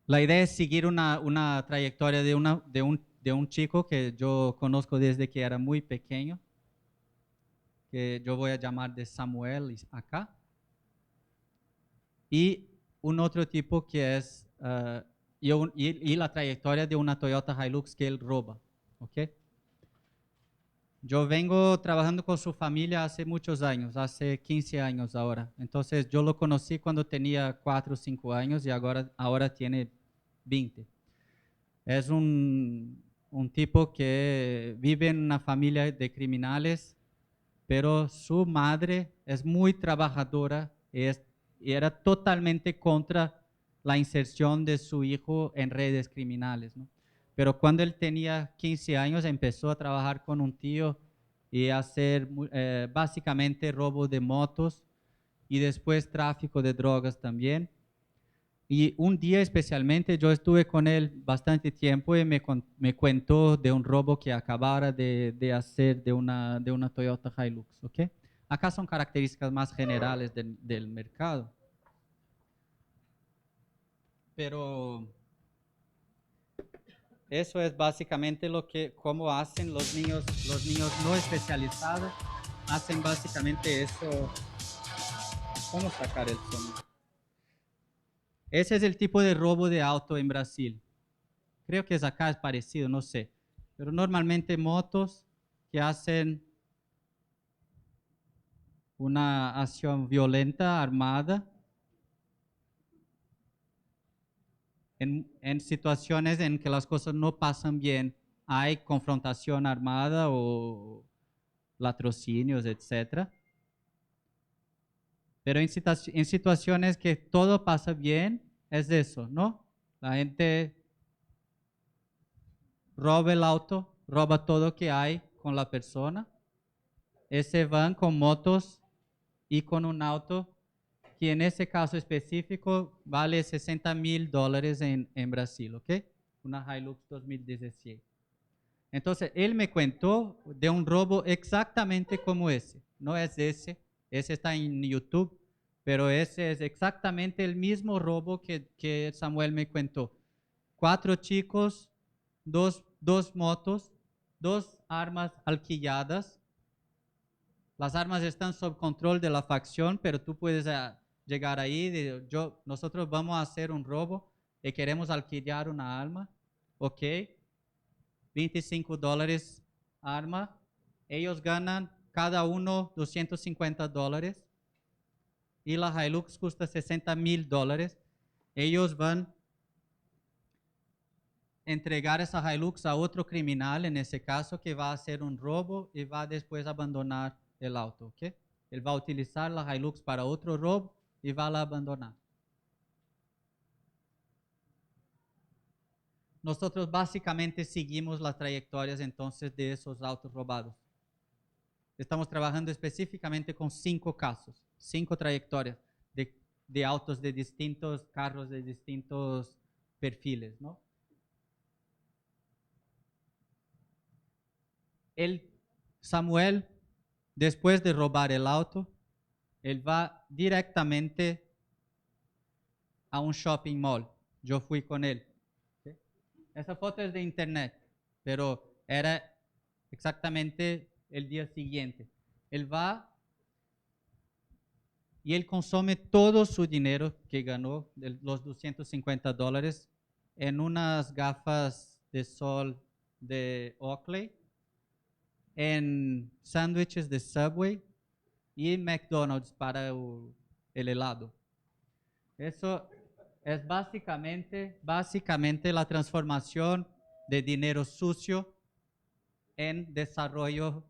la idea es seguir una trayectoria de un chico que yo conozco desde que era muy pequeño, que yo voy a llamar de Samuel acá, y un otro tipo que es, y la trayectoria de una Toyota Hilux que él roba, ¿ok? Yo vengo trabajando con su familia hace muchos años, hace 15 años ahora. Entonces yo lo conocí cuando tenía 4 o 5 años y ahora tiene 20. Es un tipo que vive en una familia de criminales, pero su madre es muy trabajadora y era totalmente contra la inserción de su hijo en redes criminales, ¿no? Pero cuando él tenía 15 años empezó a trabajar con un tío y a hacer básicamente robo de motos y después tráfico de drogas también. Y un día especialmente yo estuve con él bastante tiempo y me contó de un robo que acabara de hacer de una Toyota Hilux, ¿ok? Acá son características más generales del mercado. Pero eso es básicamente cómo hacen los niños no especializados, hacen básicamente eso. ¿Cómo sacar el sonido? Ese es el tipo de robo de auto en Brasil. Creo que acá es parecido, no sé. Pero normalmente motos que hacen una acción violenta, armada, en situaciones en que las cosas no pasan bien, hay confrontación armada o latrocinios, etc. Pero en situaciones que todo pasa bien, es eso, ¿no? La gente roba el auto, roba todo que hay con la persona. Se van con motos y con un auto que en ese caso específico vale $60,000 en Brasil, ¿ok? Una Hilux 2017. Entonces, él me contó de un robo exactamente como ese. No es ese está en YouTube, pero ese es exactamente el mismo robo que Samuel me contó. 4 chicos, dos motos, 2 armas alquiladas. Las armas están sob control de la facción, pero tú puedes llegar ahí, nosotros vamos a hacer un robo y queremos alquilar una arma, ok, $25 arma, ellos ganan cada uno $250 y la Hilux cuesta $60,000. Ellos van a entregar esa Hilux a otro criminal, en ese caso, que va a hacer un robo y va después a abandonar el auto, ¿ok? Él va a utilizar la Hilux para otro robo y va a abandonar. Nosotros básicamente seguimos las trayectorias entonces de esos autos robados. Estamos trabajando específicamente con 5 casos, 5 trayectorias de autos de distintos carros, de distintos perfiles, ¿no? Samuel, después de robar el auto, él va directamente a un shopping mall. Yo fui con él. ¿Sí? Esa foto es de internet, pero era exactamente el día siguiente. Él va y él consume todo su dinero que ganó, los $250, en unas gafas de sol de Oakley en sándwiches de Subway y McDonald's para el helado. Eso es básicamente la transformación de dinero sucio en desarrollo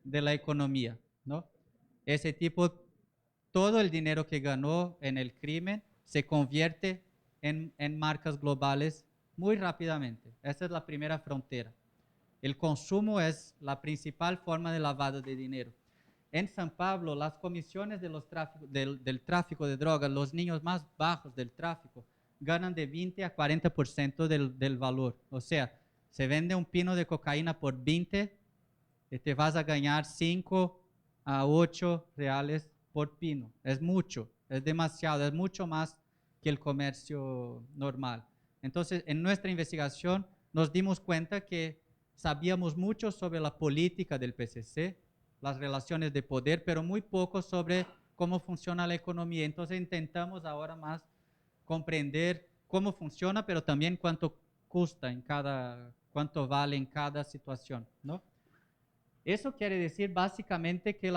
de la economía, ¿no? Ese tipo, todo el dinero que ganó en el crimen se convierte en marcas globales muy rápidamente. Esa es la primera frontera. El consumo es la principal forma de lavado de dinero. En San Pablo, las comisiones del tráfico de drogas, los niños más bajos del tráfico, ganan de 20 a 40% del valor. O sea, se vende un pino de cocaína por 20 y te vas a ganar 5 a 8 reales por pino. Es mucho, es demasiado, es mucho más que el comercio normal. Entonces, en nuestra investigación nos dimos cuenta que sabíamos mucho sobre la política del PCC, las relaciones de poder, pero muy poco sobre cómo funciona la economía. Entonces intentamos ahora más comprender cómo funciona, pero también cuánto cuesta cuánto vale en cada situación, ¿no? Eso quiere decir básicamente que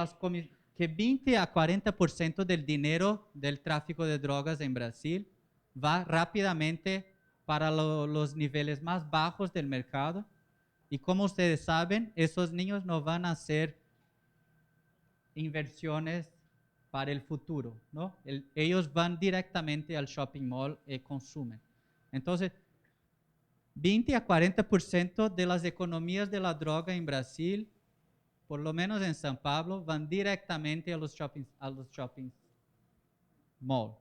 20 a 40% del dinero del tráfico de drogas en Brasil va rápidamente para los niveles más bajos del mercado. Y como ustedes saben, esos niños no van a hacer inversiones para el futuro, ¿no? Ellos van directamente al shopping mall y consumen. Entonces, 20 a 40% de las economías de la droga en Brasil, por lo menos en San Pablo, van directamente a los shopping mall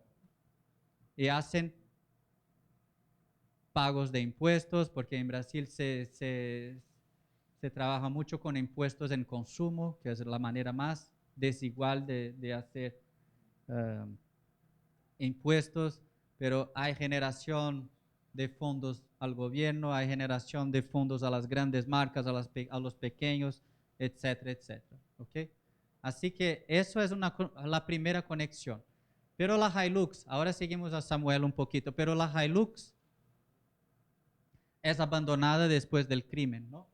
y hacen pagos de impuestos, porque en Brasil se trabaja mucho con impuestos en consumo, que es la manera más desigual de hacer impuestos, pero hay generación de fondos al gobierno, hay generación de fondos a las grandes marcas, a los pequeños, etcétera, etcétera. ¿Okay? Así que eso es la primera conexión. Pero la Hilux, ahora seguimos a Samuel un poquito, pero la Hilux es abandonada después del crimen, ¿no?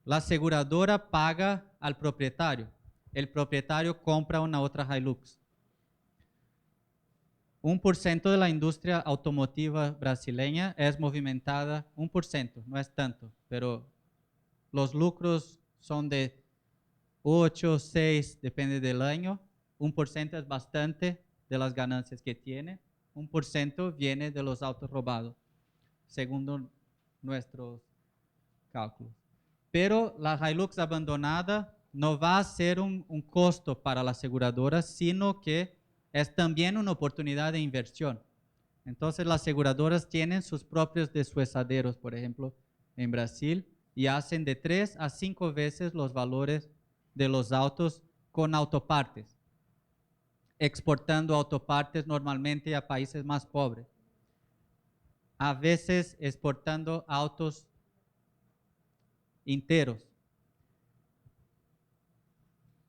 La aseguradora paga al propietario. El propietario compra una otra Hilux. 1% de la industria automotiva brasileña es movimentada, 1%, no es tanto, pero los lucros son de 8, 6, depende del año. 1% es bastante de las ganancias que tiene. 1% viene de los autos robados, según nuestros cálculos. Pero la Hilux abandonada no va a ser un costo para la aseguradora, sino que es también una oportunidad de inversión. Entonces las aseguradoras tienen sus propios deshuesaderos, por ejemplo, en Brasil, y hacen de 3 a 5 veces los valores de los autos con autopartes, exportando autopartes normalmente a países más pobres. A veces exportando autos enteros.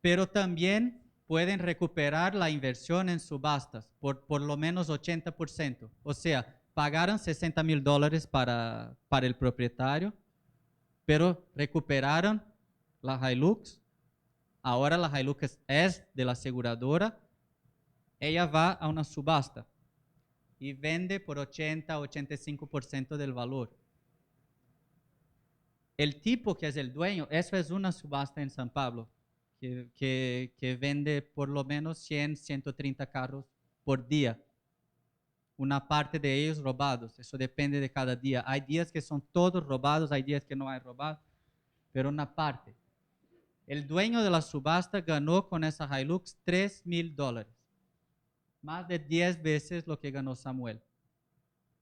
Pero también pueden recuperar la inversión en subastas por lo menos 80%. O sea, pagaron $60,000 para el propietario, pero recuperaron la Hilux. Ahora la Hilux es de la aseguradora. Ella va a una subasta y vende por 80-85% del valor. El tipo que es el dueño, eso es una subasta en San Pablo, que vende por lo menos 100, 130 carros por día. Una parte de ellos robados, eso depende de cada día. Hay días que son todos robados, hay días que no hay robados, pero una parte. El dueño de la subasta ganó con esa Hilux $3,000, más de 10 veces lo que ganó Samuel.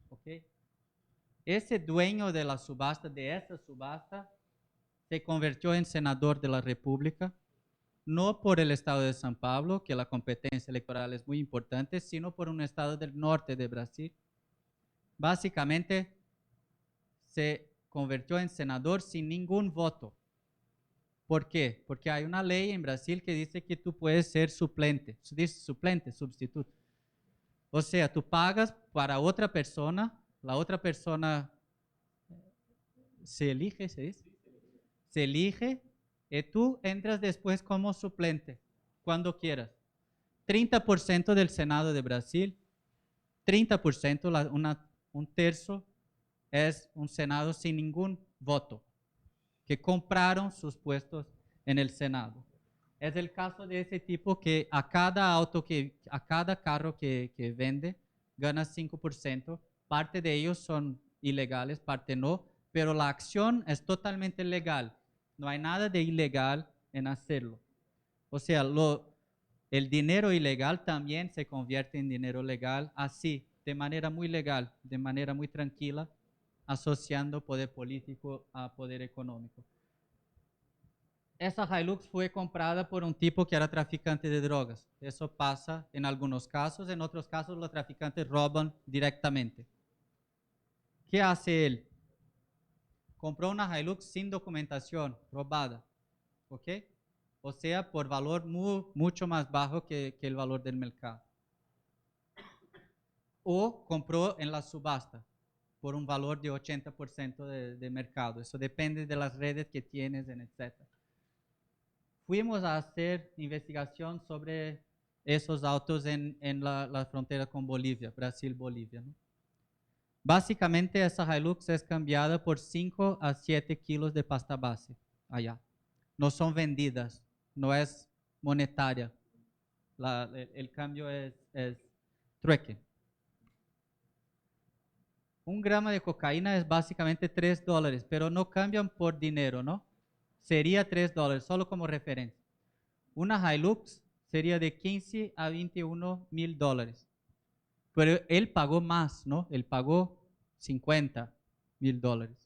¿Okay? Ese dueño de la subasta, de esa subasta, se convirtió en senador de la República, no por el estado de San Pablo, que la competencia electoral es muy importante, sino por un estado del norte de Brasil. Básicamente se convirtió en senador sin ningún voto. ¿Por qué? Porque hay una ley en Brasil que dice que tú puedes ser suplente, sustituto. O sea, tú pagas para otra persona, la otra persona se elige, ¿se dice? se elige y tú entras después como suplente, cuando quieras. 30% del Senado de Brasil, 30%, un tercio, es un Senado sin ningún voto, que compraron sus puestos en el Senado. Es el caso de ese tipo que a cada carro que vende, gana 5%. Parte de ellos son ilegales, parte no, pero la acción es totalmente legal. No hay nada de ilegal en hacerlo. O sea, el dinero ilegal también se convierte en dinero legal, así, de manera muy legal, de manera muy tranquila, asociando poder político a poder económico. Esa Hilux fue comprada por un tipo que era traficante de drogas. Eso pasa en algunos casos, en otros casos los traficantes roban directamente. ¿Qué hace él? Compró una Hilux sin documentación, robada, ¿ok? O sea, por valor mucho más bajo que el valor del mercado. O compró en la subasta por un valor de 80% de mercado. Eso depende de las redes que tienes, etc. Fuimos a hacer investigación sobre esos autos en la frontera con Bolivia, Brasil-Bolivia, ¿no? Básicamente esa Hilux es cambiada por 5 a 7 kilos de pasta base allá. No son vendidas, no es monetaria. El cambio es trueque. 1 gramo de cocaína es básicamente $3, pero no cambian por dinero, ¿no? Sería $3, solo como referencia. Una Hilux sería de 15 a 21 mil dólares. Pero él pagó más, ¿no? Él pagó 50 mil dólares.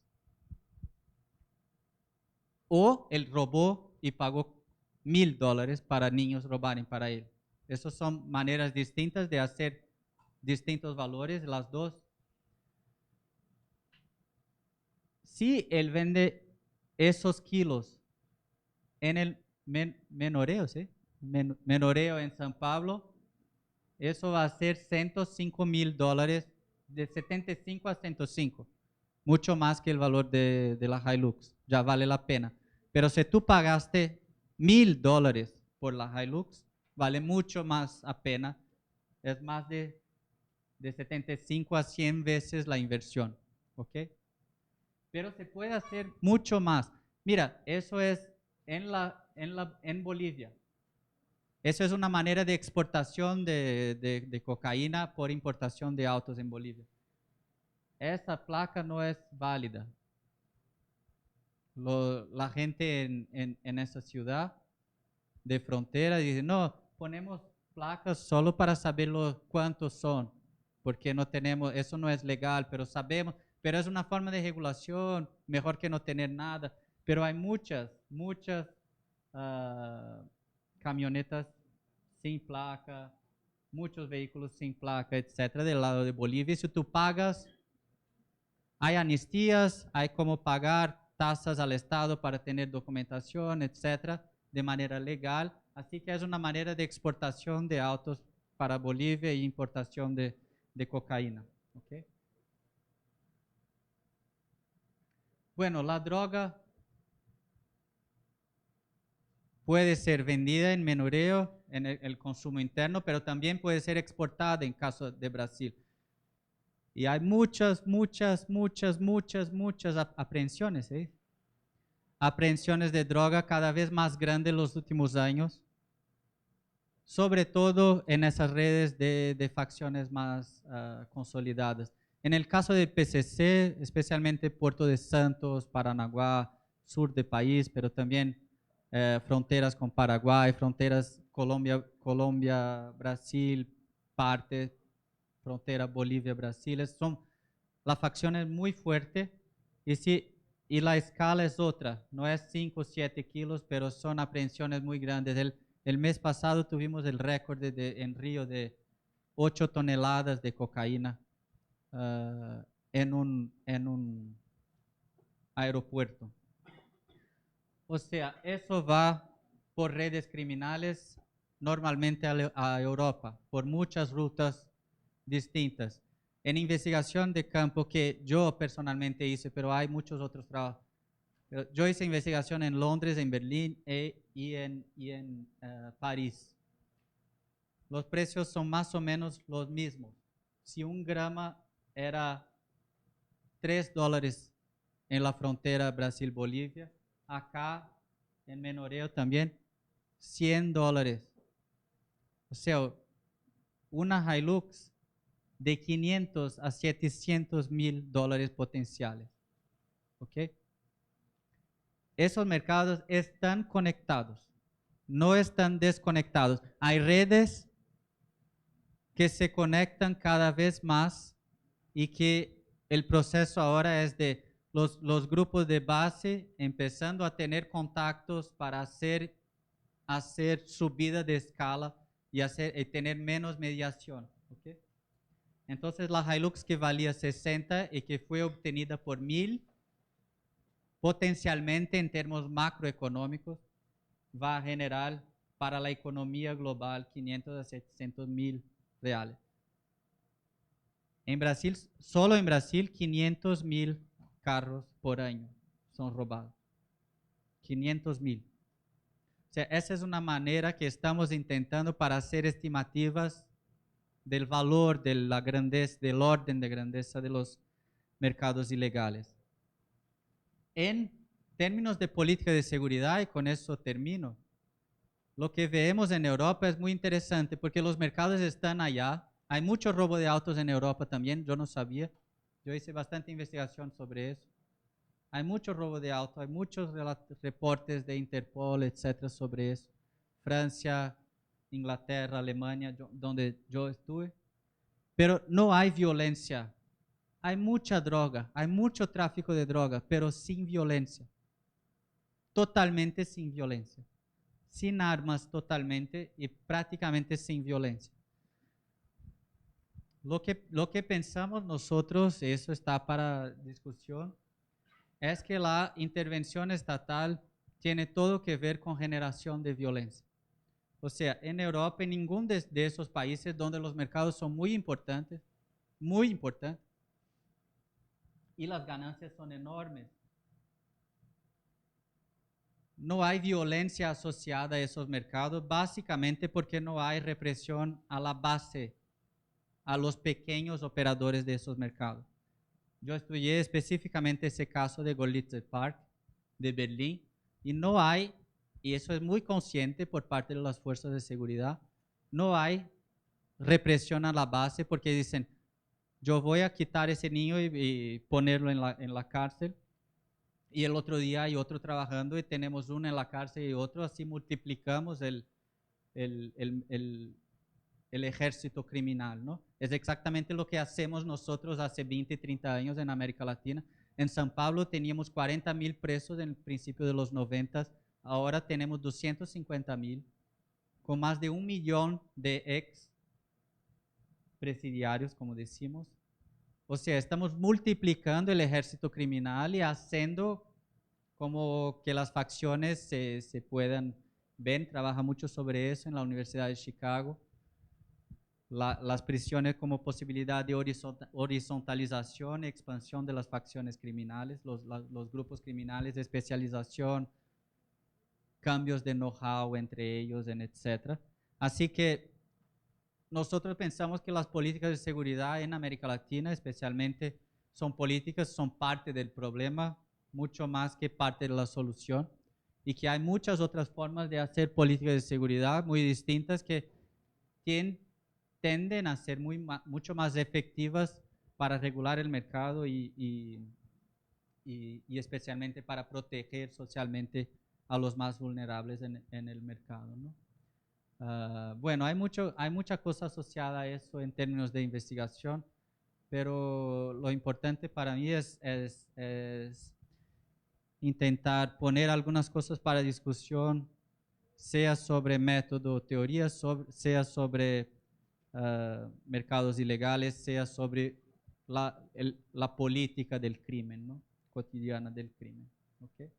O él robó y pagó $1,000 para niños robarem para él. Esas son maneras distintas de hacer distintos valores, las dos. Si él vende esos kilos en el menoreo, ¿sí? Menoreo en San Pablo, eso va a ser $105,000, de 75 a 105, mucho más que el valor de la Hilux, ya vale la pena. Pero si tú pagaste $1,000 por la Hilux, vale mucho más la pena, es más de 75 a 100 veces la inversión, ¿ok? Pero se puede hacer mucho más. Mira, eso es en Bolivia. Eso es una manera de exportación de cocaína por importación de autos en Bolivia. Esa placa no es válida. La gente en esa ciudad de frontera dice, no, ponemos placas solo para saber cuántos son, porque no tenemos, eso no es legal, pero sabemos, pero es una forma de regulación, mejor que no tener nada. Pero hay muchas camionetas sin placa, muchos vehículos sin placa, etcétera, del lado de Bolivia. Si tú pagas, hay amnistías, hay cómo pagar tasas al Estado para tener documentación, etcétera, de manera legal. Así que es una manera de exportación de autos para Bolivia e importación de cocaína. ¿Okay? Bueno, la droga puede ser vendida en menoreo, en el consumo interno, pero también puede ser exportada en caso de Brasil. Y hay muchas aprehensiones, ¿eh? Aprehensiones de droga cada vez más grandes en los últimos años, sobre todo en esas redes de facciones más consolidadas. En el caso del PCC, especialmente Puerto de Santos, Paranaguá, sur del país, pero también fronteras con Paraguay, fronteras Colombia, Brasil, parte, frontera Bolivia-Brasil, son las facciones muy fuertes y la escala es otra, no es 5 o 7 kilos, pero son aprehensiones muy grandes. El mes pasado tuvimos el récord en Río de 8 toneladas de cocaína en un aeropuerto. O sea, eso va por redes criminales normalmente a Europa, por muchas rutas distintas. En investigación de campo que yo personalmente hice, pero hay muchos otros Pero yo hice investigación en Londres, en Berlín y en París. Los precios son más o menos los mismos. Si un grama era $3 en la frontera Brasil-Bolivia, acá en Menoreo también $100. O sea, una Hilux de 500 a 700 mil dólares potenciales. ¿Ok? Esos mercados están conectados, no están desconectados. Hay redes que se conectan cada vez más y que el proceso ahora es de los grupos de base empezando a tener contactos para hacer subida de escala y tener menos mediación. ¿Okay? Entonces la Hilux que valía 60 y que fue obtenida por 1,000, potencialmente en términos macroeconómicos, va a generar para la economía global 500 a 700 mil reales. En Brasil, solo en Brasil, 500 mil carros por año son robados. 500 mil. O sea, esa es una manera que estamos intentando para hacer estimativas del valor, de la grandeza, del orden de grandeza de los mercados ilegales. En términos de política de seguridad, y con eso termino, lo que vemos en Europa es muy interesante porque los mercados están allá. Hay mucho robo de autos en Europa también, yo no sabía. Yo hice bastante investigación sobre eso. Hay mucho robo de autos, hay muchos reportes de Interpol, etcétera, sobre eso. Francia, Inglaterra, Alemania, donde yo estuve. Pero no hay violencia. Hay mucha droga, hay mucho tráfico de droga, pero sin violencia. Totalmente sin violencia. Sin armas totalmente y prácticamente sin violencia. Lo que pensamos nosotros, eso está para discusión, es que la intervención estatal tiene todo que ver con generación de violencia. O sea, en Europa, en ninguno de esos países donde los mercados son muy importantes, y las ganancias son enormes, no hay violencia asociada a esos mercados, básicamente porque no hay represión a la base, a los pequeños operadores de esos mercados. Yo estudié específicamente ese caso de Görlitzer Park, de Berlín, y no hay, y eso es muy consciente por parte de las fuerzas de seguridad, no hay represión a la base porque dicen, yo voy a quitar ese niño y ponerlo en la cárcel, y el otro día hay otro trabajando y tenemos uno en la cárcel y otro, así multiplicamos el ejército criminal, ¿no? Es exactamente lo que hacemos nosotros hace 20, 30 años en América Latina. En San Pablo teníamos 40,000 presos en el principio de los 90, ahora tenemos 250,000, con más de 1 millón de ex presidiarios, como decimos. O sea, estamos multiplicando el ejército criminal y haciendo como que las facciones se puedan ver. Trabaja mucho sobre eso en la Universidad de Chicago. Las prisiones como posibilidad de horizontalización y expansión de las facciones criminales, los grupos criminales de especialización, cambios de know-how entre ellos, etc. Así que nosotros pensamos que las políticas de seguridad en América Latina especialmente son parte del problema, mucho más que parte de la solución, y que hay muchas otras formas de hacer políticas de seguridad muy distintas que tienden a ser mucho más efectivas para regular el mercado y especialmente para proteger socialmente a los más vulnerables en el mercado, ¿no? Bueno, hay mucha cosa asociada a eso en términos de investigación, pero lo importante para mí es intentar poner algunas cosas para discusión, sea sobre método, teoría, sea sobre mercados ilegales, sea sobre la política del crimen, ¿no? Cotidiana del crimen. ¿Okay?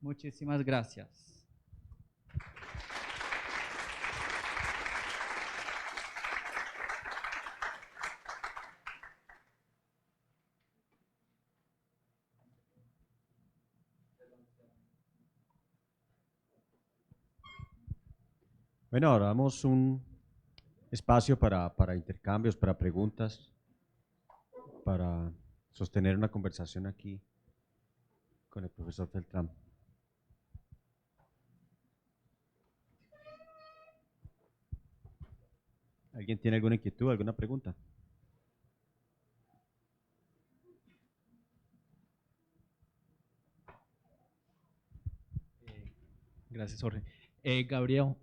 Muchísimas gracias. Bueno, ahora damos un espacio para intercambios, para preguntas, para sostener una conversación aquí con el profesor Beltrán. ¿Alguien tiene alguna inquietud, alguna pregunta? Gracias, Jorge. Gabriel,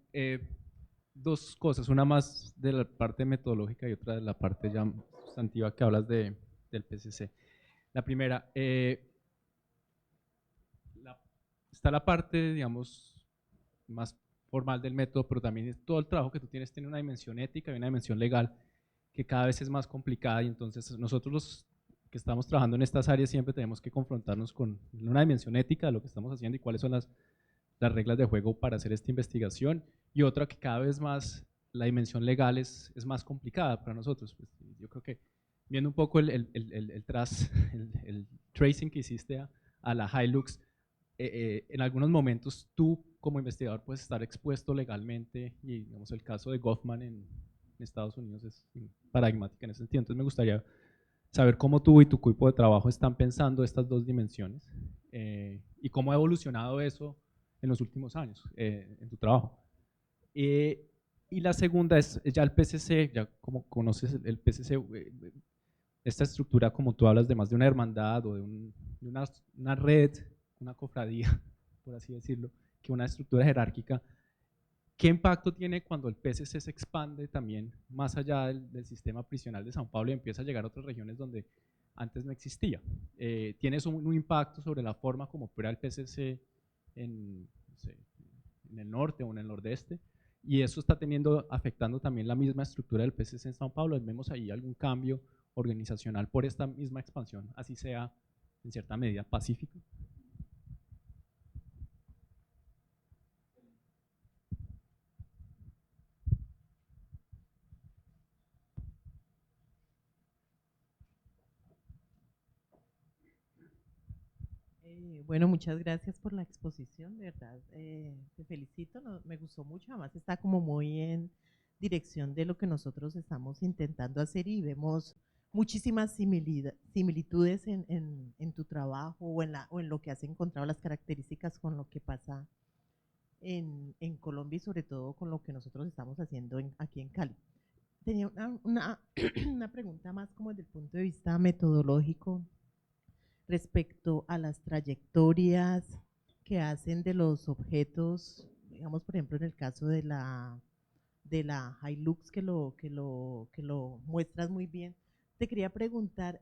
dos cosas, una más de la parte metodológica y otra de la parte ya sustantiva que hablas del PCC. La primera, está la parte, digamos, más formal del método, pero también todo el trabajo que tú tienes tiene una dimensión ética y una dimensión legal que cada vez es más complicada, y entonces nosotros los que estamos trabajando en estas áreas siempre tenemos que confrontarnos con una dimensión ética de lo que estamos haciendo y cuáles son las reglas de juego para hacer esta investigación, y otra que cada vez más la dimensión legal es más complicada para nosotros. Pues, yo creo que viendo un poco el tracing que hiciste a la Hilux, en algunos momentos tú como investigador puedes estar expuesto legalmente, y digamos el caso de Goffman en Estados Unidos es paradigmática en ese sentido. Entonces me gustaría saber cómo tú y tu equipo de trabajo están pensando estas dos dimensiones, y cómo ha evolucionado eso en los últimos años en tu trabajo. Y la segunda es ya el PCC, ya como conoces el PCC, esta estructura, como tú hablas, de más de una hermandad o de una red, una cofradía, por así decirlo, que una estructura jerárquica. ¿Qué impacto tiene cuando el PCC se expande también más allá del sistema prisional de Sao Paulo y empieza a llegar a otras regiones donde antes no existía? ¿Tiene eso un impacto sobre la forma como opera el PCC en, no sé, en el norte o en el nordeste? Y eso está afectando también la misma estructura del PCC en Sao Paulo. ¿Vemos ahí algún cambio organizacional por esta misma expansión, así sea en cierta medida pacífico? Bueno, muchas gracias por la exposición, de verdad, te felicito, me gustó mucho, además está como muy en dirección de lo que nosotros estamos intentando hacer, y vemos muchísimas similitudes en tu trabajo o en lo que has encontrado, las características con lo que pasa en Colombia y sobre todo con lo que nosotros estamos haciendo aquí en Cali. Tenía una pregunta más como desde el punto de vista metodológico respecto a las trayectorias que hacen de los objetos, digamos, por ejemplo, en el caso de la Hilux, que lo muestras muy bien. Te quería preguntar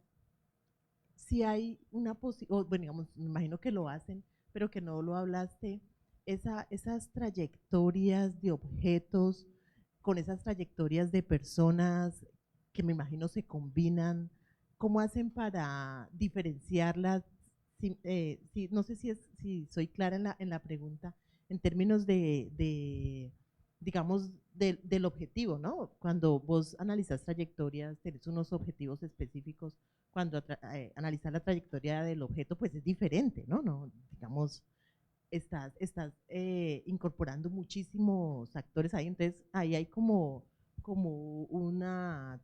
si hay una posibilidad, bueno, digamos, me imagino que lo hacen, pero que no lo hablaste, esas trayectorias de objetos con esas trayectorias de personas que me imagino se combinan, ¿cómo hacen para diferenciarlas? No sé si soy clara en la pregunta, en términos digamos, del objetivo, ¿no? Cuando vos analizas trayectorias, tenés unos objetivos específicos, cuando analizas la trayectoria del objeto, pues es diferente, ¿no? No, digamos, estás incorporando muchísimos actores ahí, entonces ahí hay como una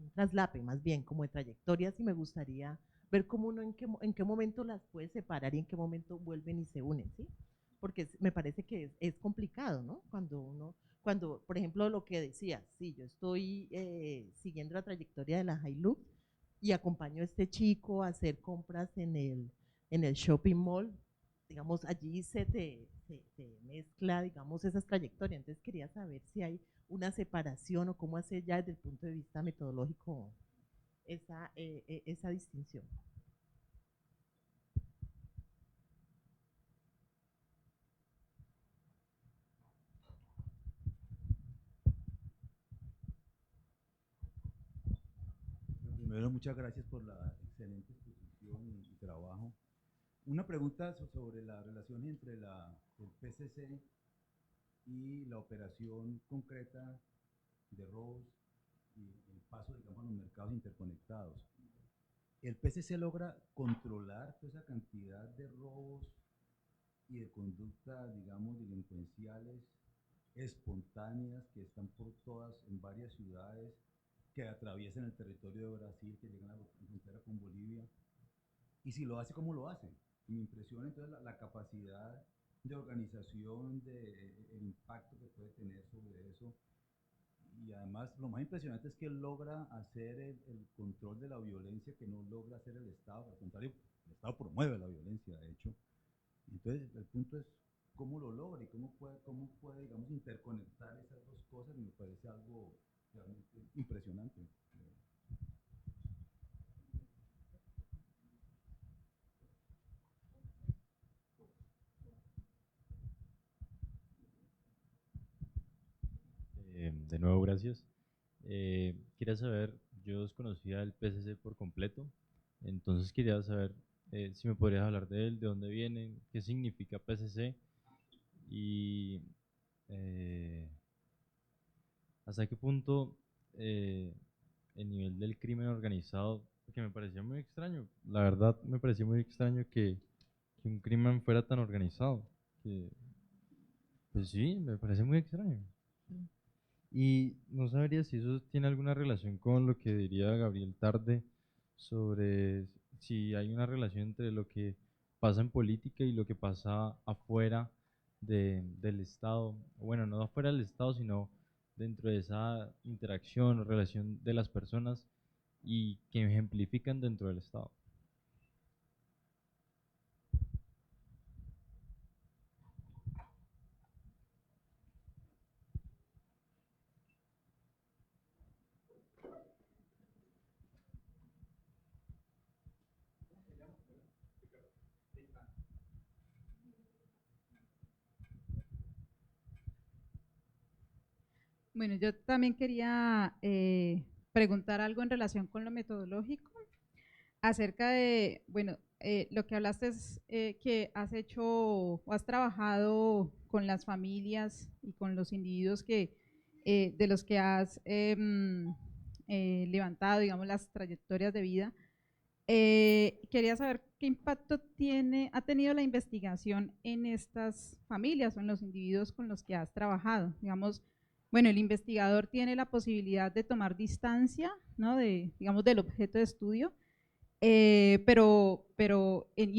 un traslape más bien, como de trayectorias, y me gustaría ver cómo uno en qué momento las puede separar y en qué momento vuelven y se unen, ¿sí? Porque me parece que es complicado, ¿no? Cuando, por ejemplo, lo que decías, sí, yo estoy siguiendo la trayectoria de la Hilux y acompaño a este chico a hacer compras en el shopping mall, digamos, allí se mezcla, digamos, esas trayectorias. Entonces quería saber si hay una separación o cómo hacer ya desde el punto de vista metodológico esa distinción. Primero, muchas gracias por la excelente exposición y trabajo. Una pregunta sobre la relación entre el PCC y la operación concreta de robos y el paso, digamos, a los mercados interconectados. ¿El PCC logra controlar toda esa cantidad de robos y de conducta, digamos, delincuenciales espontáneas que están por todas, en varias ciudades, que atraviesan el territorio de Brasil, que llegan a la frontera con Bolivia. Y si lo hace, ¿cómo lo hace? Y me impresiona entonces la capacidad de organización, el impacto que puede tener sobre eso. Y además, lo más impresionante es que él logra hacer el control de la violencia que no logra hacer el Estado. Al contrario, el Estado promueve la violencia, de hecho. Entonces, el punto es cómo lo logra y cómo puede, digamos, interconectar esas dos cosas. Me parece algo realmente impresionante. De nuevo, gracias. Quería saber, yo desconocía el PCC por completo, entonces quería saber si me podrías hablar de él, de dónde viene, qué significa PCC y hasta qué punto el nivel del crimen organizado, porque me parecía muy extraño, la verdad me parecía muy extraño que un crimen fuera tan organizado, que, pues sí, me parece muy extraño. Y no sabría si eso tiene alguna relación con lo que diría Gabriel Tarde sobre si hay una relación entre lo que pasa en política y lo que pasa afuera del Estado. Bueno, no afuera del Estado, sino dentro de esa interacción o relación de las personas y que ejemplifican dentro del Estado. Bueno, yo también quería preguntar algo en relación con lo metodológico, acerca de, bueno, lo que hablaste es que has hecho o has trabajado con las familias y con los individuos de los que has levantado, digamos, las trayectorias de vida. Quería saber qué impacto ha tenido la investigación en estas familias o en los individuos con los que has trabajado. Digamos, bueno, el investigador tiene la posibilidad de tomar distancia, ¿no? Digamos, del objeto de estudio, y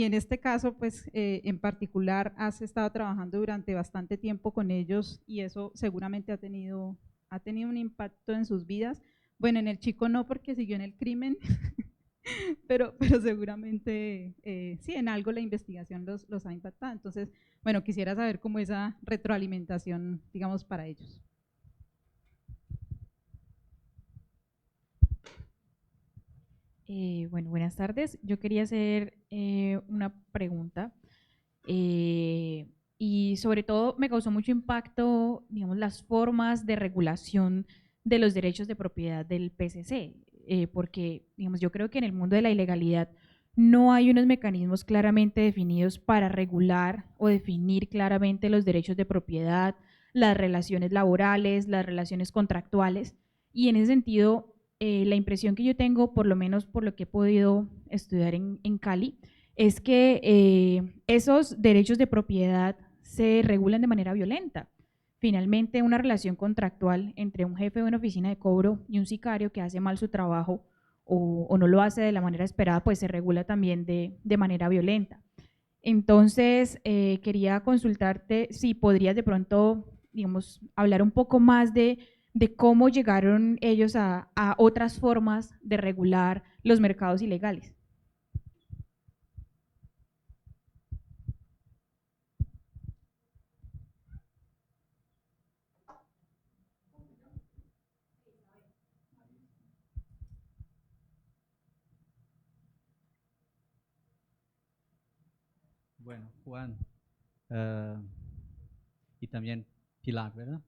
en este caso, pues, en particular, has estado trabajando durante bastante tiempo con ellos y eso seguramente ha tenido un impacto en sus vidas. Bueno, en el chico no, porque siguió en el crimen, pero seguramente sí, en algo la investigación los ha impactado. Entonces, bueno, quisiera saber cómo esa retroalimentación, digamos, para ellos. Bueno, buenas tardes. Yo quería hacer una pregunta y sobre todo me causó mucho impacto, digamos, las formas de regulación de los derechos de propiedad del PCC, porque, digamos, yo creo que en el mundo de la ilegalidad no hay unos mecanismos claramente definidos para regular o definir claramente los derechos de propiedad, las relaciones laborales, las relaciones contractuales, y en ese sentido la impresión que yo tengo, por lo menos por lo que he podido estudiar en Cali, es que esos derechos de propiedad se regulan de manera violenta. Finalmente, una relación contractual entre un jefe de una oficina de cobro y un sicario que hace mal su trabajo o no lo hace de la manera esperada, pues se regula también de manera violenta. Entonces, quería consultarte si podrías de pronto, digamos, hablar un poco más de cómo llegaron ellos a otras formas de regular los mercados ilegales. Bueno, Juan, y también Pilar, ¿verdad?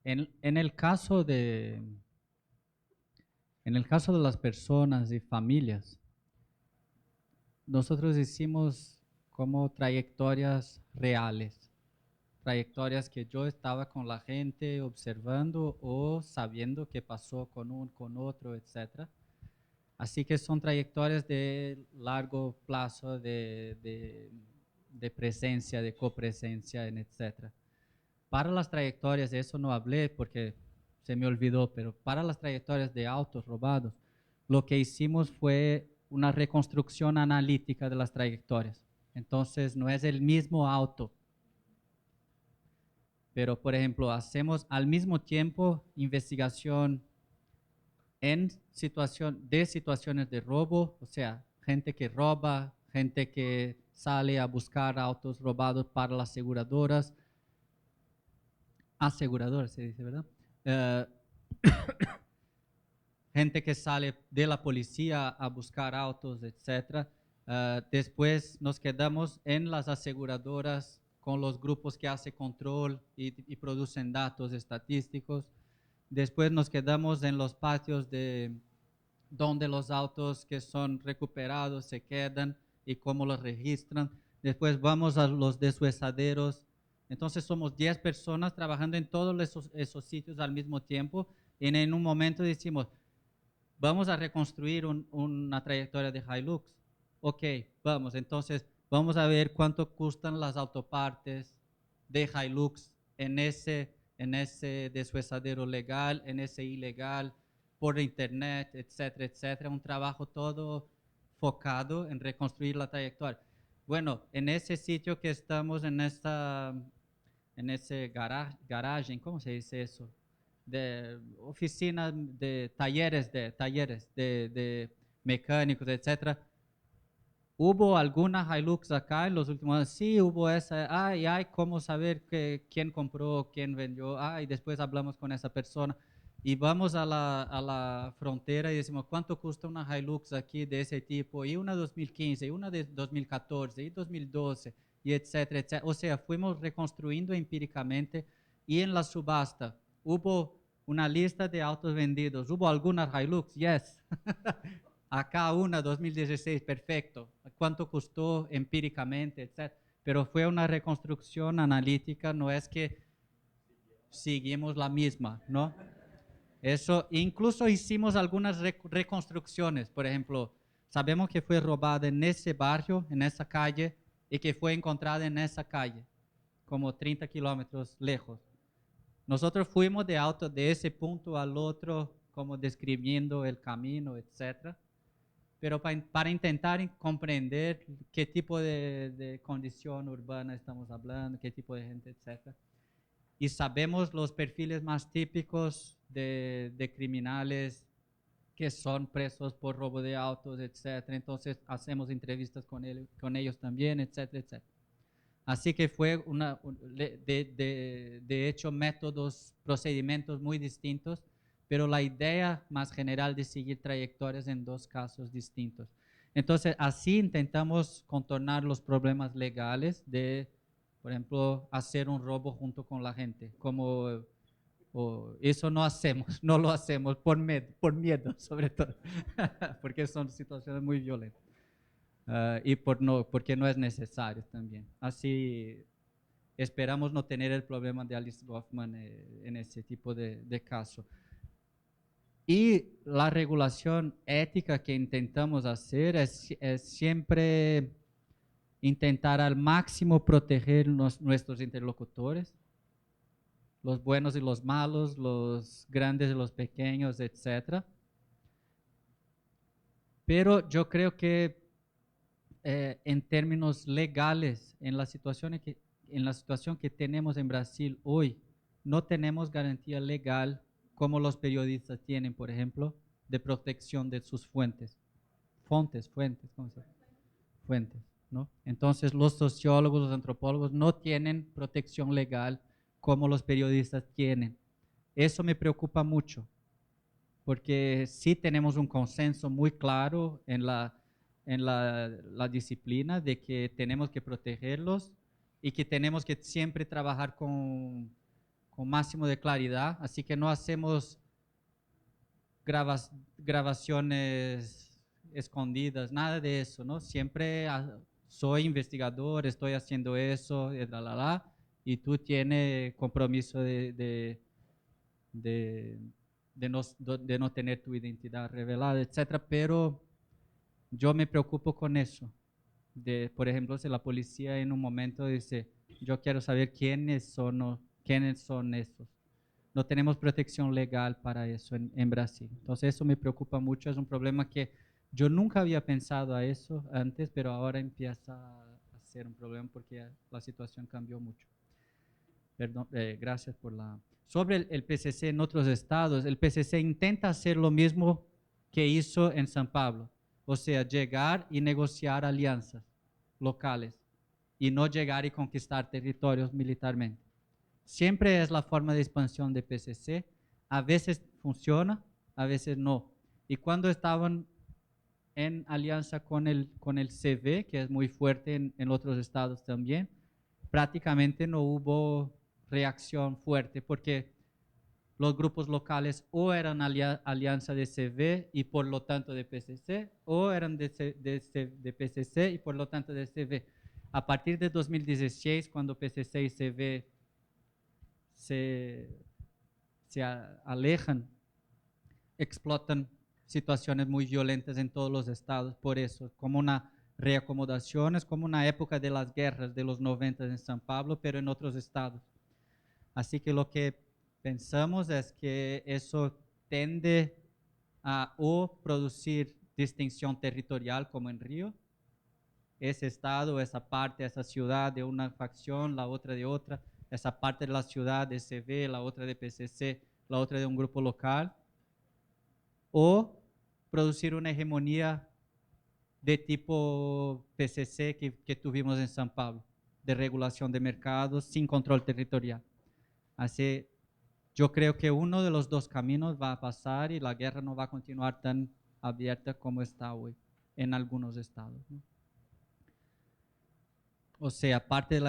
En el caso de las personas y familias, nosotros hicimos como trayectorias reales, trayectorias que yo estaba con la gente observando o sabiendo qué pasó con un, con otro, etc. Así que son trayectorias de largo plazo, de de presencia, de copresencia, etc. Para las trayectorias, de eso no hablé porque se me olvidó, pero para las trayectorias de autos robados, lo que hicimos fue una reconstrucción analítica de las trayectorias. Entonces, no es el mismo auto, pero, por ejemplo, hacemos al mismo tiempo investigación en situaciones de robo, o sea, gente que roba, gente que sale a buscar autos robados para las aseguradoras se dice, ¿verdad? Gente que sale de la policía a buscar autos, etc. Después nos quedamos en las aseguradoras con los grupos que hacen control y producen datos estadísticos. Después nos quedamos en los patios de donde los autos que son recuperados se quedan y cómo los registran. Después vamos a los deshuesaderos. Entonces somos 10 personas trabajando en todos esos sitios al mismo tiempo y en un momento decimos, vamos a reconstruir una trayectoria de Hilux. Ok, vamos, entonces vamos a ver cuánto cuestan las autopartes de Hilux en ese deshuesadero legal, en ese ilegal, por internet, etcétera, etcétera. Un trabajo todo focado en reconstruir la trayectoria. Bueno, en ese sitio que estamos, en ese garage, ¿cómo se dice eso? De oficinas, de talleres de mecánicos, etcétera. ¿Hubo alguna Hilux acá en los últimos años? Sí, hubo esa. Ay, ¿cómo saber quién compró, quién vendió? Y después hablamos con esa persona. Y vamos a la frontera y decimos, ¿cuánto cuesta una Hilux aquí de ese tipo? Y una 2015, y una de 2014, y 2012, y etcétera, etcétera. O sea, fuimos reconstruyendo empíricamente. Y en la subasta, ¿hubo una lista de autos vendidos? ¿Hubo alguna Hilux? Yes. Acá una 2016, perfecto. ¿Cuánto costó empíricamente, etcétera? Pero fue una reconstrucción analítica, no es que seguimos la misma, ¿no? Eso, incluso hicimos algunas reconstrucciones, por ejemplo, sabemos que fue robada en ese barrio, en esa calle, y que fue encontrada en esa calle, como 30 kilómetros lejos. Nosotros fuimos de auto de ese punto al otro, como describiendo el camino, etcétera. Pero para intentar comprender qué tipo de condición urbana estamos hablando, qué tipo de gente, etc. Y sabemos los perfiles más típicos de criminales que son presos por robo de autos, etc. Entonces hacemos entrevistas con ellos también, etcétera, etcétera. Así que fue de hecho métodos, procedimientos muy distintos, pero la idea más general de seguir trayectorias en dos casos distintos. Entonces, así intentamos contornar los problemas legales de, por ejemplo, hacer un robo junto con la gente, como eso no hacemos, no lo hacemos por miedo sobre todo, porque son situaciones muy violentas. Y porque no es necesario también. Así esperamos no tener el problema de Alice Goffman en ese tipo de caso. Y la regulación ética que intentamos hacer es siempre intentar al máximo proteger nuestros interlocutores, los buenos y los malos, los grandes y los pequeños, etc. Pero yo creo que en términos legales, en la situación que tenemos en Brasil hoy, no tenemos garantía legal como los periodistas tienen, por ejemplo, de protección de sus fuentes. ¿Cómo se llama? Fuentes, ¿no? Entonces los sociólogos, los antropólogos no tienen protección legal como los periodistas tienen. Eso me preocupa mucho, porque sí tenemos un consenso muy claro en la disciplina de que tenemos que protegerlos y que tenemos que siempre trabajar con máximo de claridad, así que no hacemos grabaciones escondidas, nada de eso, ¿no? Siempre soy investigador, estoy haciendo eso, y tú tienes compromiso de no tener tu identidad revelada, etcétera, pero yo me preocupo con eso, por ejemplo, si la policía en un momento dice, yo quiero saber quiénes son estos. No tenemos protección legal para eso en Brasil. Entonces eso me preocupa mucho, es un problema que yo nunca había pensado a eso antes, pero ahora empieza a ser un problema porque la situación cambió mucho. Perdón, gracias por la... Sobre el PCC en otros estados, el PCC intenta hacer lo mismo que hizo en San Pablo, o sea, llegar y negociar alianzas locales y no llegar y conquistar territorios militarmente. Siempre es la forma de expansión de PCC, a veces funciona, a veces no. Y cuando estaban en alianza con el CV, que es muy fuerte en otros estados también, prácticamente no hubo reacción fuerte porque los grupos locales o eran alianza de CV y por lo tanto de PCC, o eran de PCC y por lo tanto de CV. A partir de 2016, cuando PCC y CV se alejan, explotan situaciones muy violentas en todos los estados, por eso, como una reacomodación, es como una época de las guerras de los 90 en San Pablo, pero en otros estados. Así que lo que pensamos es que eso tende a o producir distinción territorial como en Río, ese estado, esa parte, esa ciudad de una facción, la otra de otra, esa parte de la ciudad de CV, la otra de PCC, la otra de un grupo local, o producir una hegemonía de tipo PCC que tuvimos en San Pablo, de regulación de mercados sin control territorial. Así, yo creo que uno de los dos caminos va a pasar y la guerra no va a continuar tan abierta como está hoy en algunos estados, ¿no? O sea, parte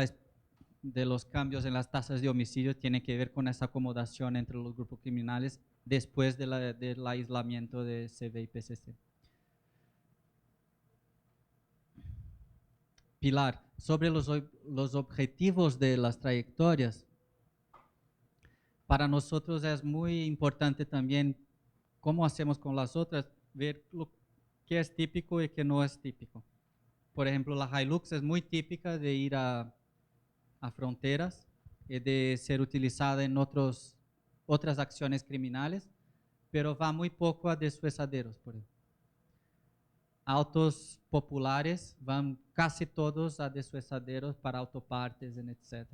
de los cambios en las tasas de homicidio tiene que ver con esa acomodación entre los grupos criminales después del aislamiento de CV y PCC. Pilar, sobre los objetivos de las trayectorias, para nosotros es muy importante también, como hacemos con las otras, ver lo que es típico y que no es típico. Por ejemplo, la Hilux es muy típica de ir a fronteras y de ser utilizada en otras acciones criminales, pero va muy poco a deshuesaderos, por ejemplo. Autos populares van casi todos a deshuesaderos para autopartes, etc.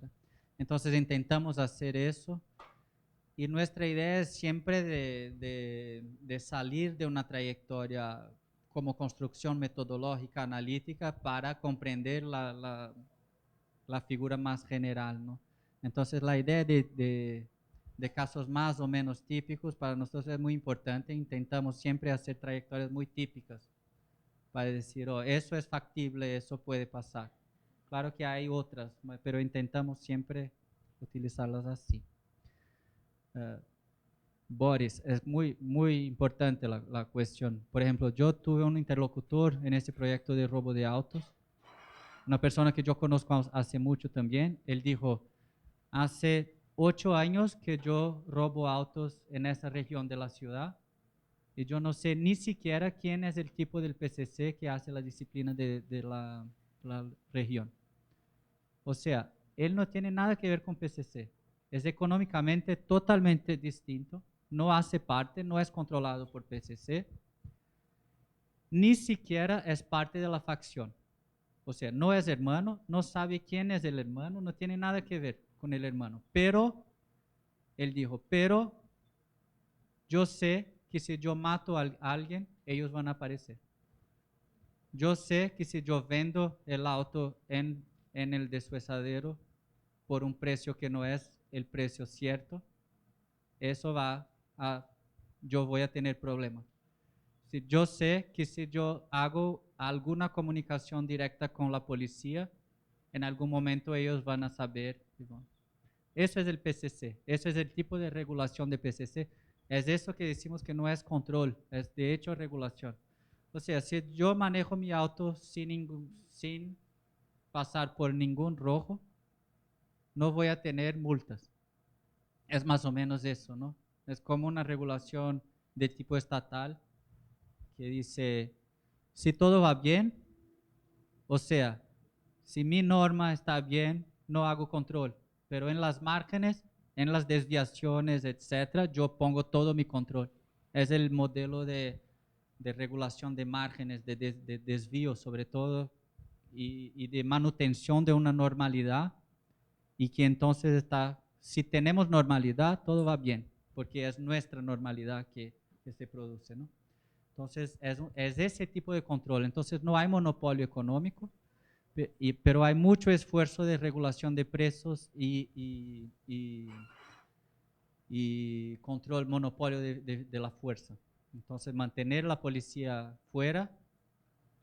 Entonces intentamos hacer eso y nuestra idea es siempre de salir de una trayectoria como construcción metodológica, analítica, para comprender la figura más general, ¿no? Entonces la idea de casos más o menos típicos para nosotros es muy importante. Intentamos siempre hacer trayectorias muy típicas para decir, oh, eso es factible, eso puede pasar. Claro que hay otras, pero intentamos siempre utilizarlas así. Boris, es muy, muy importante la cuestión. Por ejemplo, yo tuve un interlocutor en este proyecto de robo de autos, una persona que yo conozco hace mucho también. Él dijo, hace 8 años que yo robo autos en esa región de la ciudad y yo no sé ni siquiera quién es el tipo del PCC que hace la disciplina de la región. O sea, él no tiene nada que ver con PCC. Es económicamente totalmente distinto, no hace parte, no es controlado por PCC, ni siquiera es parte de la facción. O sea, no es hermano, no sabe quién es el hermano, no tiene nada que ver con el hermano. Pero, él dijo, pero yo sé que si yo mato a alguien, ellos van a aparecer. Yo sé que si yo vendo el auto en el deshuesadero por un precio que no es el precio cierto, eso yo voy a tener problemas. Si yo sé que si yo hago alguna comunicación directa con la policía, en algún momento ellos van a saber. Eso es el PCC, eso es el tipo de regulación de PCC. Es eso que decimos que no es control, es de hecho regulación. O sea, si yo manejo mi auto sin pasar por ningún rojo, no voy a tener multas. Es más o menos eso, ¿no? Es como una regulación de tipo estatal que dice, si todo va bien, O sea, si mi norma está bien, no hago control, pero en las márgenes, en las desviaciones, etcétera, yo pongo todo mi control. Es el modelo de regulación de márgenes, de desvío sobre todo, y de manutención de una normalidad, y que entonces está, si tenemos normalidad, todo va bien, porque es nuestra normalidad que se produce, ¿no? Entonces, es ese tipo de control. Entonces, no hay monopolio económico, pero hay mucho esfuerzo de regulación de precios y control, monopolio de la fuerza. Entonces, mantener la policía fuera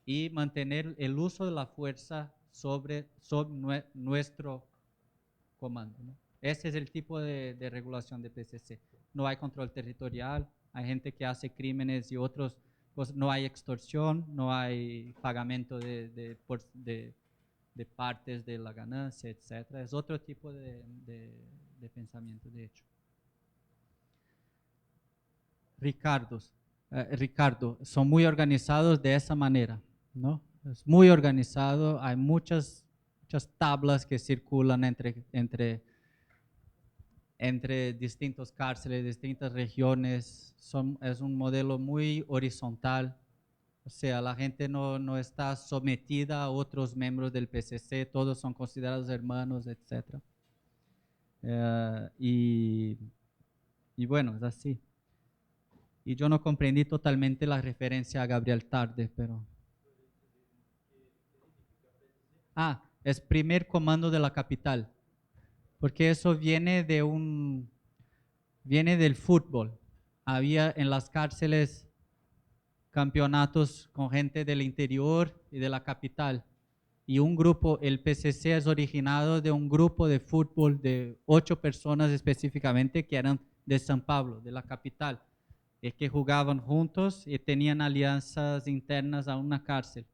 y mantener el uso de la fuerza sobre nuestro comando, ¿no? Ese es el tipo de regulación de PCC. No hay control territorial, hay gente que hace crímenes y otros cosas, no hay extorsión, no hay pagamento de partes de la ganancia, etc. Es otro tipo de pensamiento, de hecho. Ricardo, son muy organizados de esa manera, ¿no? Es muy organizado, hay muchas tablas que circulan entre distintos cárceles, distintas regiones. Es un modelo muy horizontal, o sea, la gente no está sometida a otros miembros del PCC, todos son considerados hermanos, etc. Y bueno, es así. Y yo no comprendí totalmente la referencia a Gabriel Tarde, pero... es primer comando de la capital, porque eso viene del fútbol. Había en las cárceles campeonatos con gente del interior y de la capital. Y un grupo, el PCC es originado de un grupo de fútbol de 8 personas específicamente que eran de San Pablo, de la capital, y que jugaban juntos y tenían alianzas internas a una cárcel.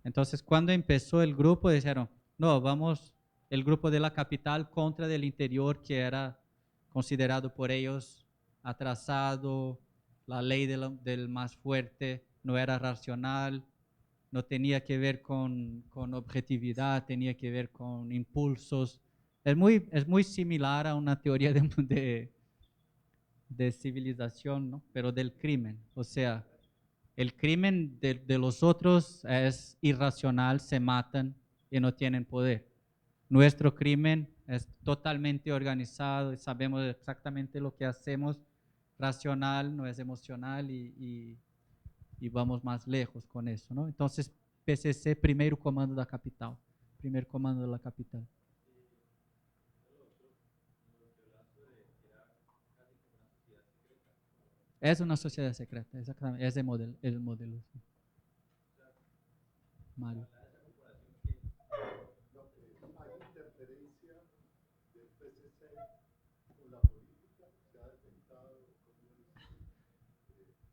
Entonces, cuando empezó el grupo, dijeron, no, vamos, el grupo de la capital contra del interior, que era considerado por ellos atrasado, la ley del más fuerte no era racional, no tenía que ver con objetividad, tenía que ver con impulsos. Es muy similar a una teoría de civilización, ¿no? Pero del crimen. O sea, el crimen de los otros es irracional, se matan y no tienen poder. Nuestro crimen es totalmente organizado y sabemos exactamente lo que hacemos, racional, no es emocional, y vamos más lejos con eso, ¿no? Entonces, PCC, primer comando de la capital. Primer comando de la capital. Es una sociedad secreta, exactamente, es el modelo. Sí. Mario.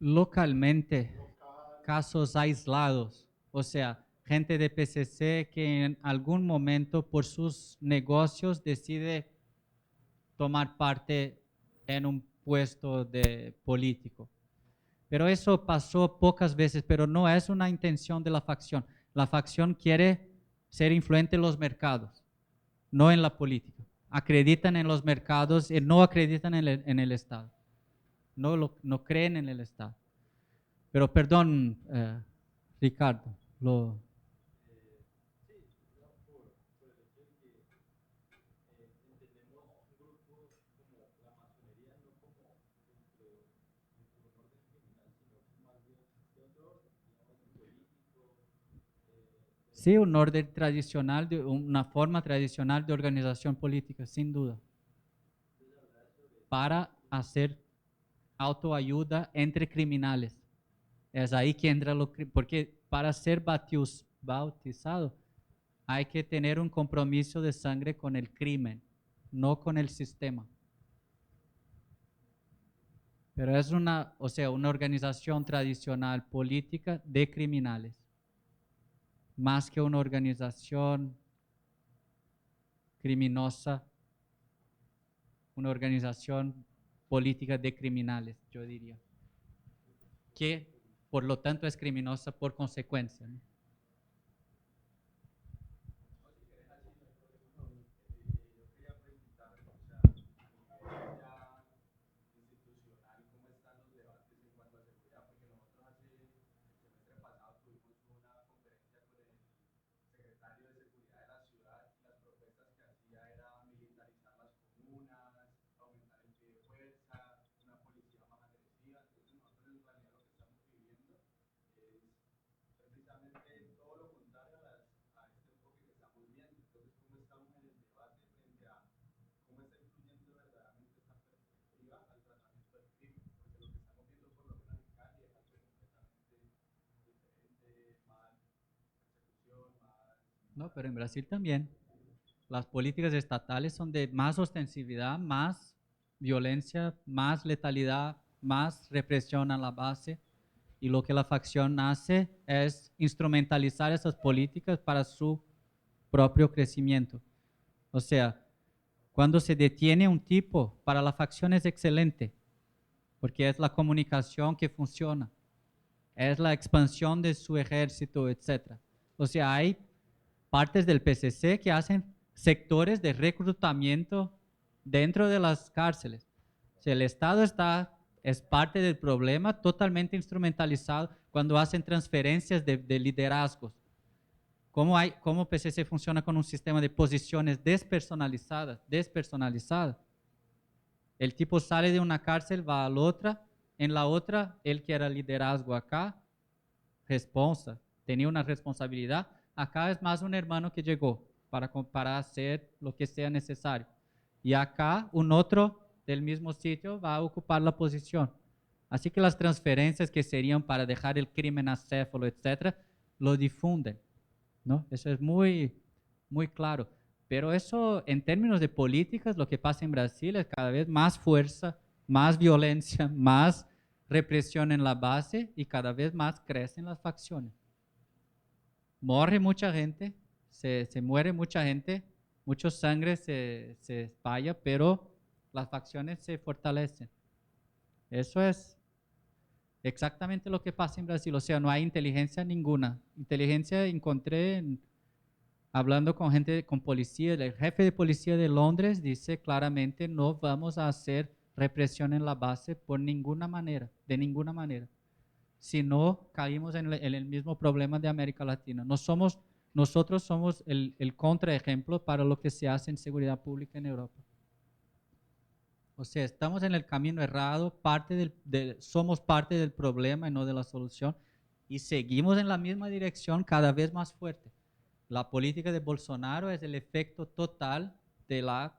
Localmente, casos aislados, o sea, gente de PCC que en algún momento por sus negocios decide tomar parte en un puesto de político. Pero eso pasó pocas veces, pero no es una intención de la facción. La facción quiere ser influente en los mercados, no en la política. Acreditan en los mercados y no acreditan en el Estado. No creen en el Estado. Pero perdón, Ricardo, sí, un orden tradicional, una forma tradicional de organización política, sin duda. Para hacer autoayuda entre criminales. Es ahí que entra porque para ser bautizado hay que tener un compromiso de sangre con el crimen, no con el sistema. Pero es una organización tradicional política de criminales, más que una organización criminosa, una organización política de criminales, yo diría, que por lo tanto es criminosa por consecuencia, ¿no? No, pero en Brasil también. Las políticas estatales son de más ostensividad, más violencia, más letalidad, más represión a la base. Y lo que la facción hace es instrumentalizar esas políticas para su propio crecimiento. O sea, cuando se detiene un tipo, para la facción es excelente, porque es la comunicación que funciona, es la expansión de su ejército, etc. O sea, hay partes del PCC que hacen sectores de reclutamiento dentro de las cárceles. O sea, el Estado es parte del problema, totalmente instrumentalizado cuando hacen transferencias de liderazgos. ¿Cómo PCC funciona con un sistema de posiciones despersonalizadas? El tipo sale de una cárcel, va a la otra, en la otra, él que era liderazgo acá, tenía una responsabilidad. Acá es más un hermano que llegó para hacer lo que sea necesario. Y acá un otro del mismo sitio va a ocupar la posición. Así que las transferencias que serían para dejar el crimen acéfalo, etcétera, lo difunden, ¿no? Eso es muy, muy claro. Pero eso, en términos de políticas, lo que pasa en Brasil es cada vez más fuerza, más violencia, más represión en la base y cada vez más crecen las facciones. Morre mucha gente, se muere mucha gente, mucha sangre se espalla, pero las facciones se fortalecen. Eso es exactamente lo que pasa en Brasil. O sea, no hay inteligencia ninguna. Inteligencia encontré hablando con gente, con policía. El jefe de policía de Londres dice claramente: no vamos a hacer represión en la base por ninguna manera, de ninguna manera. Si no, caímos en el mismo problema de América Latina. Nosotros somos el contraejemplo para lo que se hace en seguridad pública en Europa. O sea, estamos en el camino errado, somos parte del problema y no de la solución, y seguimos en la misma dirección cada vez más fuerte. La política de Bolsonaro es el efecto total de la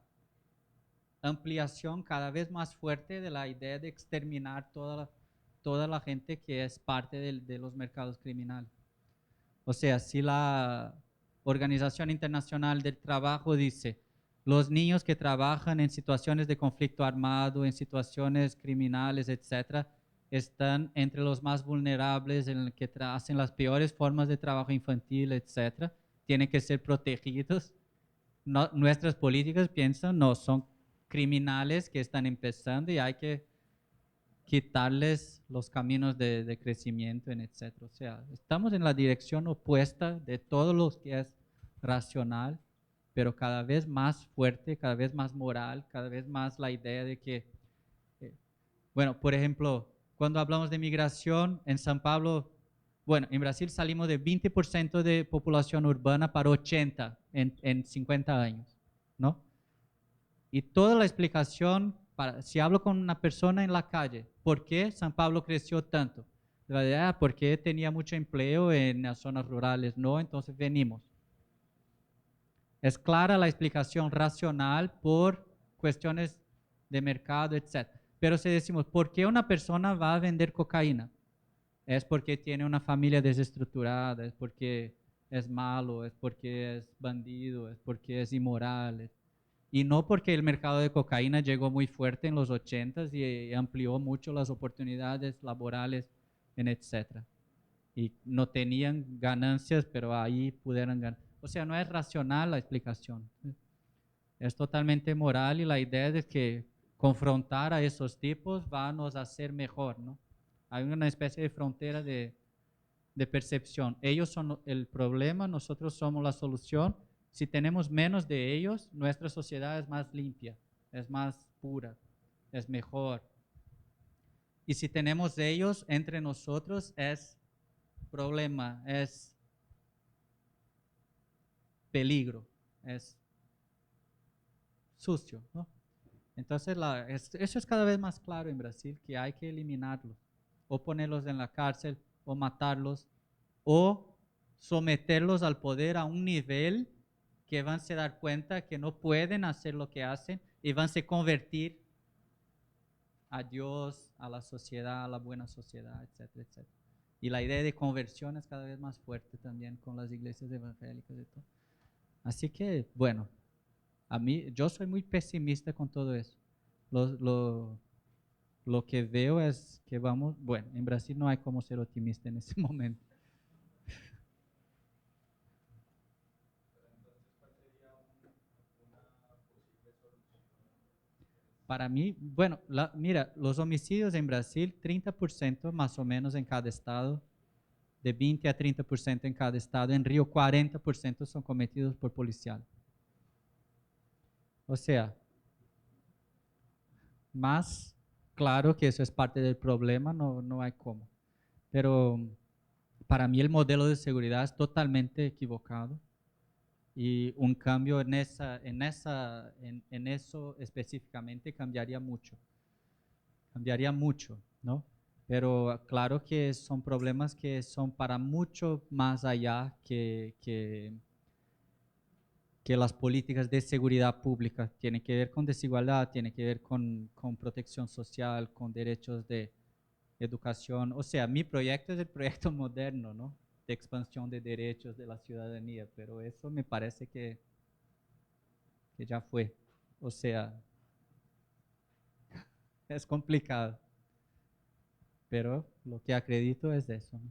ampliación cada vez más fuerte de la idea de exterminar toda la gente que es parte de los mercados criminales. O sea, si la Organización Internacional del Trabajo dice: los niños que trabajan en situaciones de conflicto armado, en situaciones criminales, etcétera, están entre los más vulnerables, en el que hacen las peores formas de trabajo infantil, etcétera, tienen que ser protegidos. No, nuestras políticas piensan: no, son criminales que están empezando y hay que quitarles los caminos de crecimiento, etc. O sea, estamos en la dirección opuesta de todo lo que es racional, pero cada vez más fuerte, cada vez más moral, cada vez más la idea de que, bueno, por ejemplo, cuando hablamos de migración en San Pablo, bueno, en Brasil salimos de 20% de población urbana para 80% en 50 años, ¿no? Y toda la explicación, si hablo con una persona en la calle, ¿por qué San Pablo creció tanto? Le va a decir: porque tenía mucho empleo en las zonas rurales, no, entonces venimos. Es clara la explicación racional por cuestiones de mercado, etc. Pero si decimos: ¿por qué una persona va a vender cocaína? Es porque tiene una familia desestructurada, es porque es malo, es porque es bandido, es porque es inmoral. Y no porque el mercado de cocaína llegó muy fuerte en los 80s y amplió mucho las oportunidades laborales, etc. Y no tenían ganancias, pero ahí pudieron ganar. O sea, no es racional la explicación. Es totalmente moral, y la idea es que confrontar a esos tipos va a nos hacer mejor, ¿no? Hay una especie de frontera de percepción. Ellos son el problema, nosotros somos la solución. Si tenemos menos de ellos, nuestra sociedad es más limpia, es más pura, es mejor. Y si tenemos de ellos entre nosotros, es problema, es peligro, es sucio, ¿no? Entonces, eso es cada vez más claro en Brasil, que hay que eliminarlos, o ponerlos en la cárcel, o matarlos, o someterlos al poder a un nivel que van a dar cuenta que no pueden hacer lo que hacen y van a convertir a Dios, a la sociedad, a la buena sociedad, etcétera, etcétera. Y la idea de conversión es cada vez más fuerte también con las iglesias evangélicas y todo. Así que, bueno, yo soy muy pesimista con todo eso. Lo que veo es que vamos, bueno, en Brasil no hay como ser optimista en ese momento. Para mí, bueno, mira, los homicidios en Brasil, 30% más o menos en cada estado, de 20 a 30% en cada estado. En Río, 40% son cometidos por policial. O sea, más claro que eso es parte del problema, no hay cómo. Pero para mí el modelo de seguridad es totalmente equivocado y un cambio en eso específicamente cambiaría mucho, ¿no? Pero claro que son problemas que son para mucho más allá que las políticas de seguridad pública. Tiene que ver con desigualdad, tiene que ver con protección social, con derechos de educación. O sea, mi proyecto es el proyecto moderno, ¿no? De expansión de derechos de la ciudadanía, pero eso me parece que ya fue. O sea, es complicado, pero lo que acredito es eso, ¿no?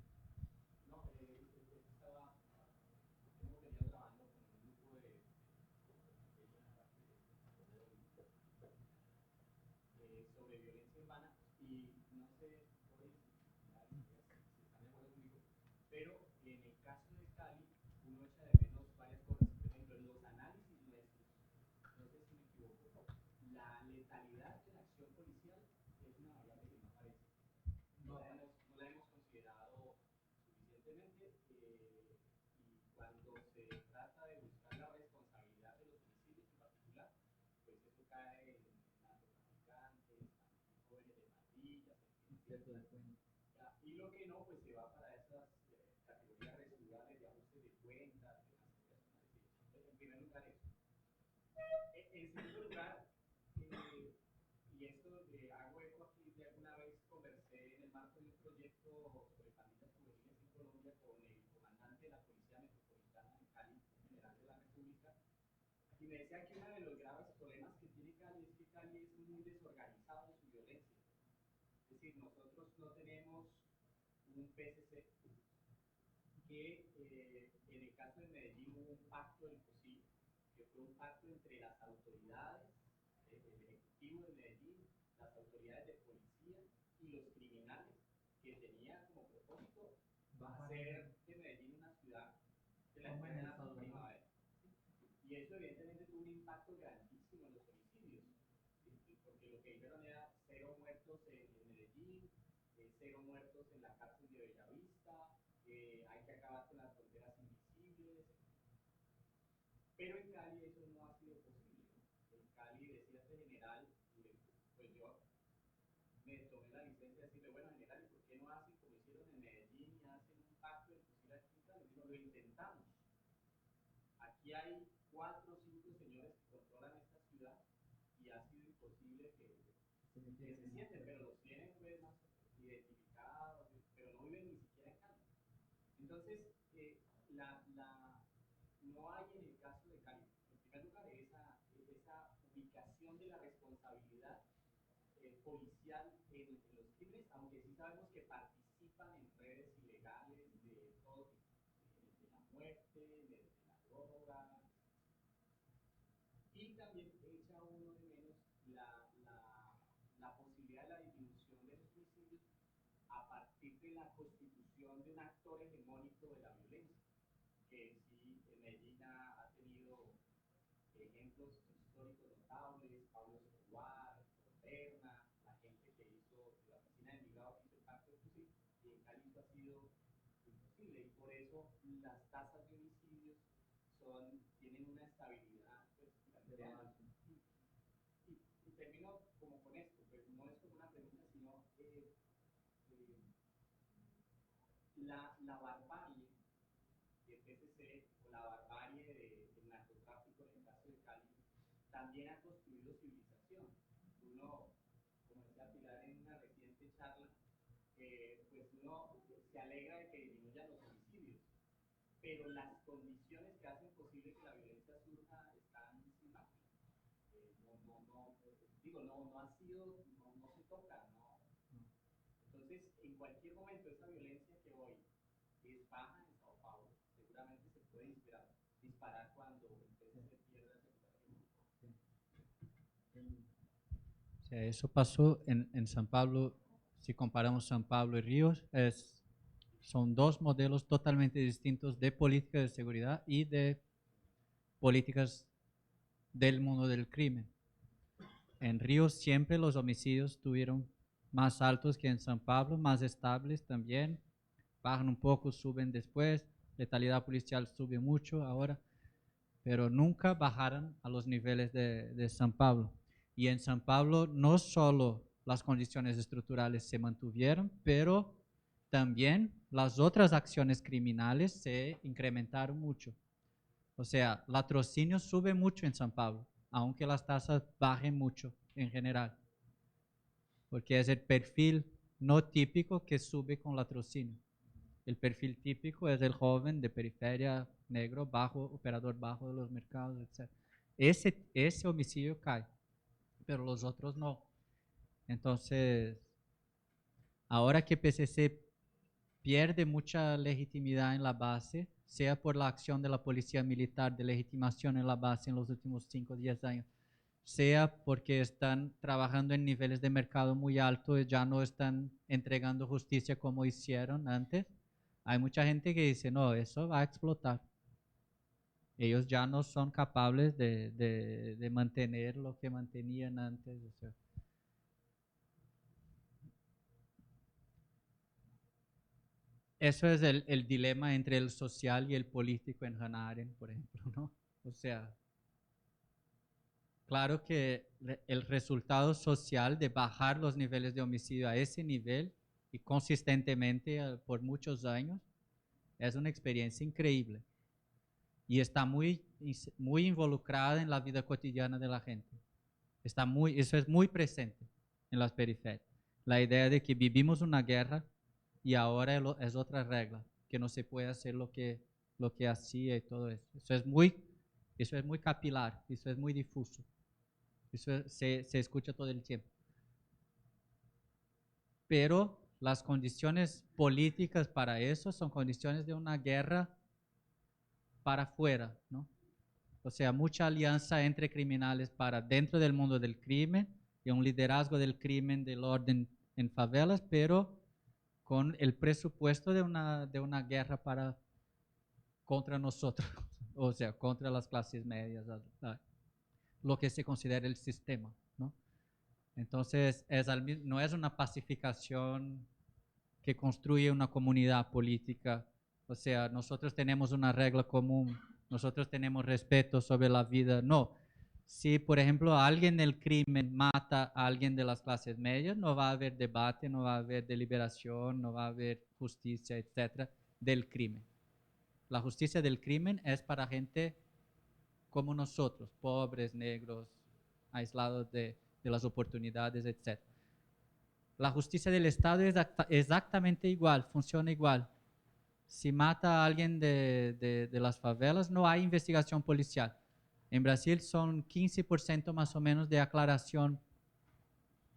no ha sido, no se toca, ¿no? Entonces, en cualquier momento, esa violencia que hoy es baja en Sao Paulo, seguramente se puede disparar cuando el PCC pierda reputación. O sea, eso pasó en San Pablo. Si comparamos San Pablo y Ríos, son dos modelos totalmente distintos de política de seguridad y de políticas del mundo del crimen. En Ríos siempre los homicidios estuvieron más altos que en San Pablo, más estables también, bajan un poco, suben después, letalidad policial sube mucho ahora, pero nunca bajaron a los niveles de San Pablo. Y en San Pablo no solo las condiciones estructurales se mantuvieron, pero también las otras acciones criminales se incrementaron mucho. O sea, el latrocinio sube mucho en San Pablo, aunque las tasas bajen mucho en general, porque es el perfil no típico que sube con latrocinio. El perfil típico es el joven de periferia, negro, bajo, operador bajo de los mercados, etc. Ese homicidio cae, pero los otros no. Entonces, ahora que PCC pierde mucha legitimidad en la base, sea por la acción de la policía militar de legitimación en la base en los últimos 5 o 10 años, sea porque están trabajando en niveles de mercado muy altos y ya no están entregando justicia como hicieron antes. Hay mucha gente que dice, no, eso va a explotar. Ellos ya no son capaces de mantener lo que mantenían antes. O sea. Eso es el dilema entre el social y el político en Hannah Arendt, por ejemplo, ¿no? O sea, claro que el resultado social de bajar los niveles de homicidio a ese nivel y consistentemente por muchos años es una experiencia increíble y está muy involucrada en la vida cotidiana de la gente. Eso es muy presente en las periferias. La idea de que vivimos una guerra y ahora es otra regla, que no se puede hacer lo que hacía y todo eso. Eso es muy capilar, eso es muy difuso. Eso se escucha todo el tiempo. Pero las condiciones políticas para eso son condiciones de una guerra para afuera, ¿no? O sea, mucha alianza entre criminales para dentro del mundo del crimen y un liderazgo del crimen, del orden en favelas, pero con el presupuesto de una guerra contra nosotros, o sea, contra las clases medias, lo que se considera el sistema, ¿no? Entonces, no es una pacificación que construye una comunidad política. O sea, nosotros tenemos una regla común, nosotros tenemos respeto sobre la vida. No. Si, por ejemplo, alguien del crimen mata a alguien de las clases medias, no va a haber debate, no va a haber deliberación, no va a haber justicia, etcétera, del crimen. La justicia del crimen es para gente como nosotros, pobres, negros, aislados de las oportunidades, etc. La justicia del Estado es exactamente igual, funciona igual. Si mata a alguien de las favelas, no hay investigación policial. En Brasil son 15% más o menos de aclaración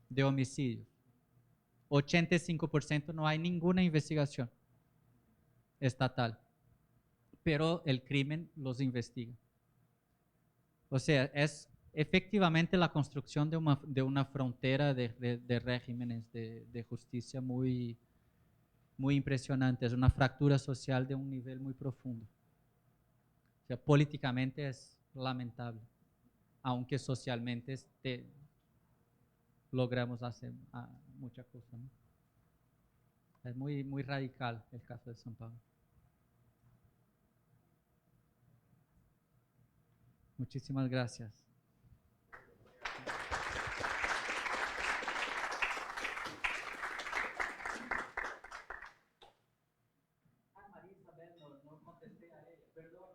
de homicidios. 85% no hay ninguna investigación estatal, pero el crimen los investiga. O sea, es efectivamente la construcción de una frontera de regímenes de justicia muy impresionante. Es una fractura social de un nivel muy profundo. O sea, políticamente es lamentable, aunque socialmente logramos hacer muchas cosas, ¿no? Es muy radical el caso de San Pablo. Muchísimas gracias. María Isabel, no contesté a ella, perdón.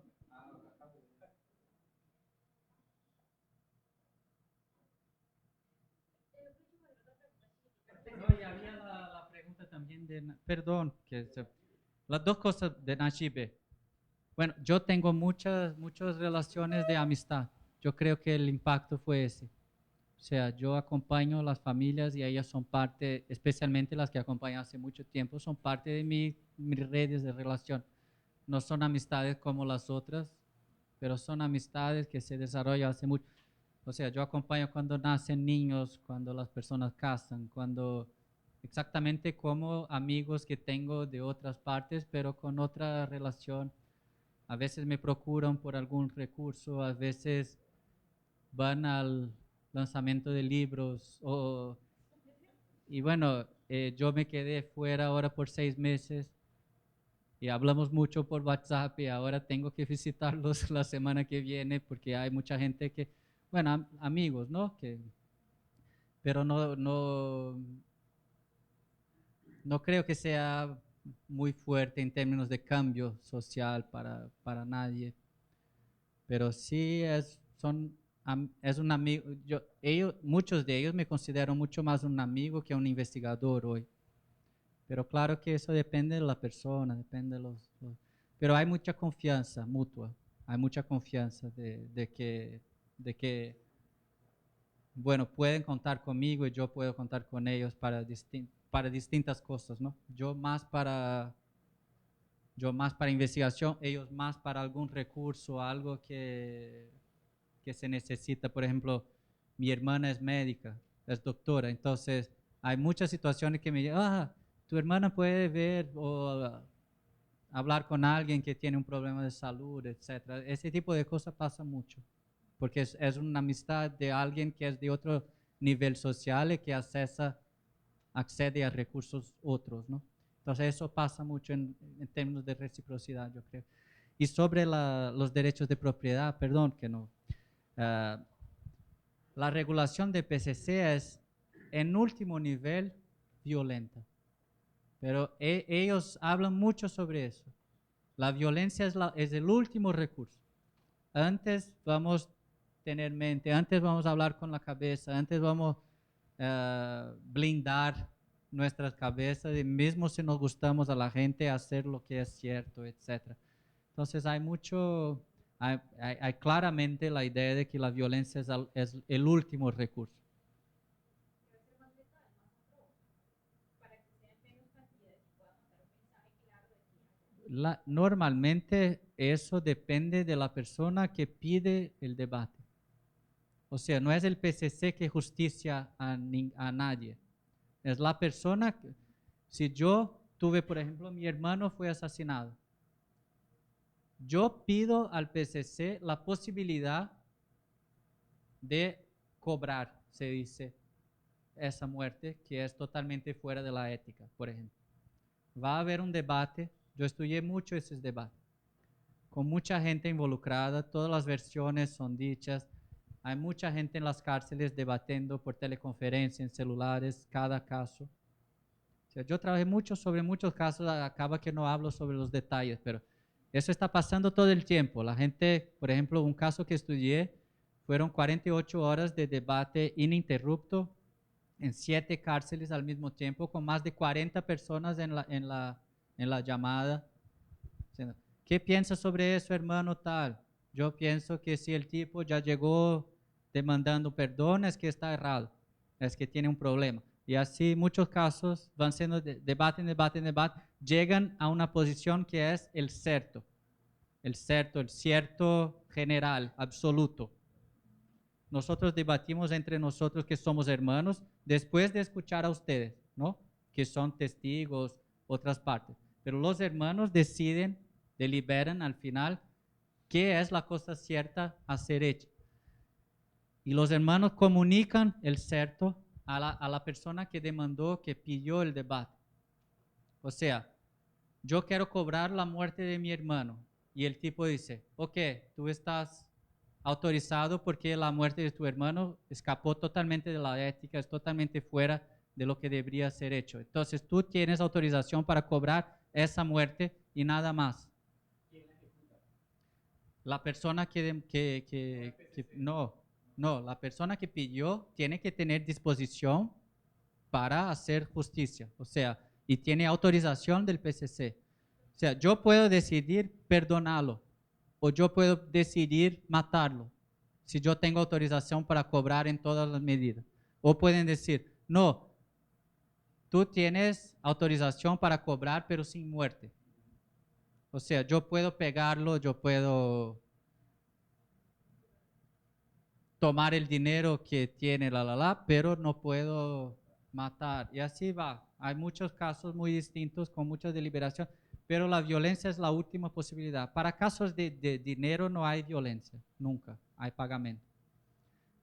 No, y había la pregunta también perdón, las dos cosas de Najibe. Bueno, yo tengo muchas relaciones de amistad. Yo creo que el impacto fue ese. O sea, yo acompaño a las familias y ellas son parte, especialmente las que acompaño hace mucho tiempo, son parte de mis redes de relación. No son amistades como las otras, pero son amistades que se desarrollan hace mucho. O sea, yo acompaño cuando nacen niños, cuando las personas casan, cuando exactamente como amigos que tengo de otras partes, pero con otra relación. A veces me procuran por algún recurso, a veces van al lanzamiento de libros. Y bueno, yo me quedé fuera ahora por 6 meses y hablamos mucho por WhatsApp y ahora tengo que visitarlos la semana que viene porque hay mucha gente que, bueno, amigos, ¿no? Pero no creo que sea muy fuerte en términos de cambio social para nadie. Pero sí es un amigo. Muchos de ellos me consideran mucho más un amigo que un investigador hoy. Pero claro que eso depende de la persona, depende de pero hay mucha confianza mutua, hay mucha confianza de que, bueno, pueden contar conmigo y yo puedo contar con ellos para distintas cosas, ¿no? Yo más para investigación, ellos más para algún recurso, algo que se necesita. Por ejemplo, mi hermana es médica, es doctora, entonces hay muchas situaciones que me llegan, tu hermana puede ver o hablar con alguien que tiene un problema de salud, etc. Ese tipo de cosas pasa mucho, porque es una amistad de alguien que es de otro nivel social y que accede a recursos otros, ¿no? Entonces eso pasa mucho en términos de reciprocidad, yo creo. Y sobre los derechos de propiedad, perdón que no. La regulación de PCC es en último nivel violenta, pero ellos hablan mucho sobre eso. La violencia es el último recurso. Antes vamos a tener mente, antes vamos a hablar con la cabeza, antes vamos a blindar nuestras cabezas y mismo si nos gustamos a la gente hacer lo que es cierto, etc. Entonces hay claramente la idea de que la violencia es el último recurso. Normalmente eso depende de la persona que pide el debate. O sea, no es el PCC que justicia a nadie. Es la persona si yo tuve, por ejemplo, mi hermano fue asesinado. Yo pido al PCC la posibilidad de cobrar, se dice, esa muerte que es totalmente fuera de la ética, por ejemplo. Va a haber un debate, yo estudié mucho esos debates, con mucha gente involucrada, todas las versiones son dichas, hay mucha gente en las cárceles debatiendo por teleconferencia, en celulares, cada caso. O sea, yo trabajé mucho sobre muchos casos, acaba que no hablo sobre los detalles, pero eso está pasando todo el tiempo. La gente, por ejemplo, un caso que estudié, fueron 48 horas de debate ininterrupto en 7 cárceles al mismo tiempo, con más de 40 personas en la llamada. ¿Qué piensas sobre eso, hermano tal? Yo pienso que si el tipo ya llegó demandando perdón, es que está errado, es que tiene un problema. Y así muchos casos van siendo debate, llegan a una posición que es el cierto general, absoluto. Nosotros debatimos entre nosotros que somos hermanos después de escuchar a ustedes, ¿no? Que son testigos, otras partes. Pero los hermanos deciden, deliberan al final qué es la cosa cierta a ser hecha. Y los hermanos comunican el cierto a la persona que demandó, que pidió el debate. O sea, yo quiero cobrar la muerte de mi hermano. Y el tipo dice, ok, tú estás autorizado porque la muerte de tu hermano escapó totalmente de la ética, es totalmente fuera de lo que debería ser hecho. Entonces tú tienes autorización para cobrar esa muerte y nada más. La persona la persona que pidió tiene que tener disposición para hacer justicia, o sea, y tiene autorización del PCC. O sea, yo puedo decidir perdonarlo o yo puedo decidir matarlo. si yo tengo autorización para cobrar en todas las medidas. O pueden decir, no, tú tienes autorización para cobrar pero sin muerte. O sea, yo puedo pegarlo, yo puedo tomar el dinero que tiene pero no puedo matar. Y así va. Hay muchos casos muy distintos con mucha deliberación, pero la violencia es la última posibilidad. Para casos de dinero no hay violencia, nunca, hay pagamento.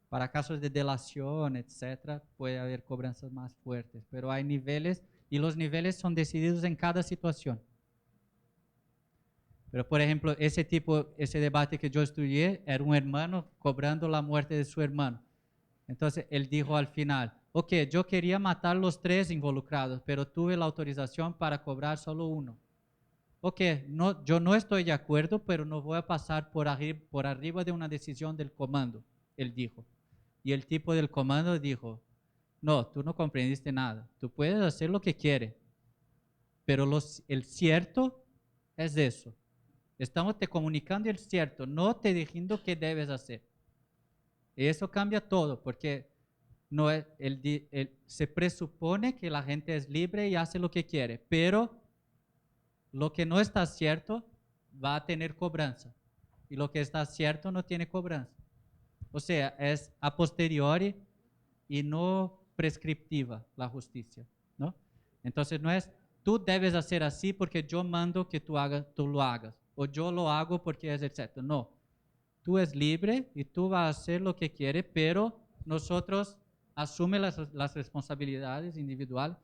Para casos de delación, etcétera, puede haber cobranzas más fuertes, pero hay niveles y los niveles son decididos en cada situación. Pero, por ejemplo, ese debate que yo estudié era un hermano cobrando la muerte de su hermano. Entonces, él dijo al final, ok, yo quería matar los 3 involucrados, pero tuve la autorización para cobrar solo 1. Ok, no, yo no estoy de acuerdo, pero no voy a pasar por arriba de una decisión del comando, él dijo. Y el tipo del comando dijo, no, tú no comprendiste nada, tú puedes hacer lo que quieres, pero el cierto es eso. Estamos te comunicando el cierto, no te diciendo qué debes hacer. Y eso cambia todo, porque no es, se presupone que la gente es libre y hace lo que quiere, pero lo que no está cierto va a tener cobranza. Y lo que está cierto no tiene cobranza. O sea, es a posteriori y no prescriptiva la justicia, ¿no? Entonces no es, tú debes hacer así porque yo mando que tú lo hagas, o yo lo hago porque es etcétera. No, tú eres libre y tú vas a hacer lo que quieres, pero nosotros asume las responsabilidades individuales,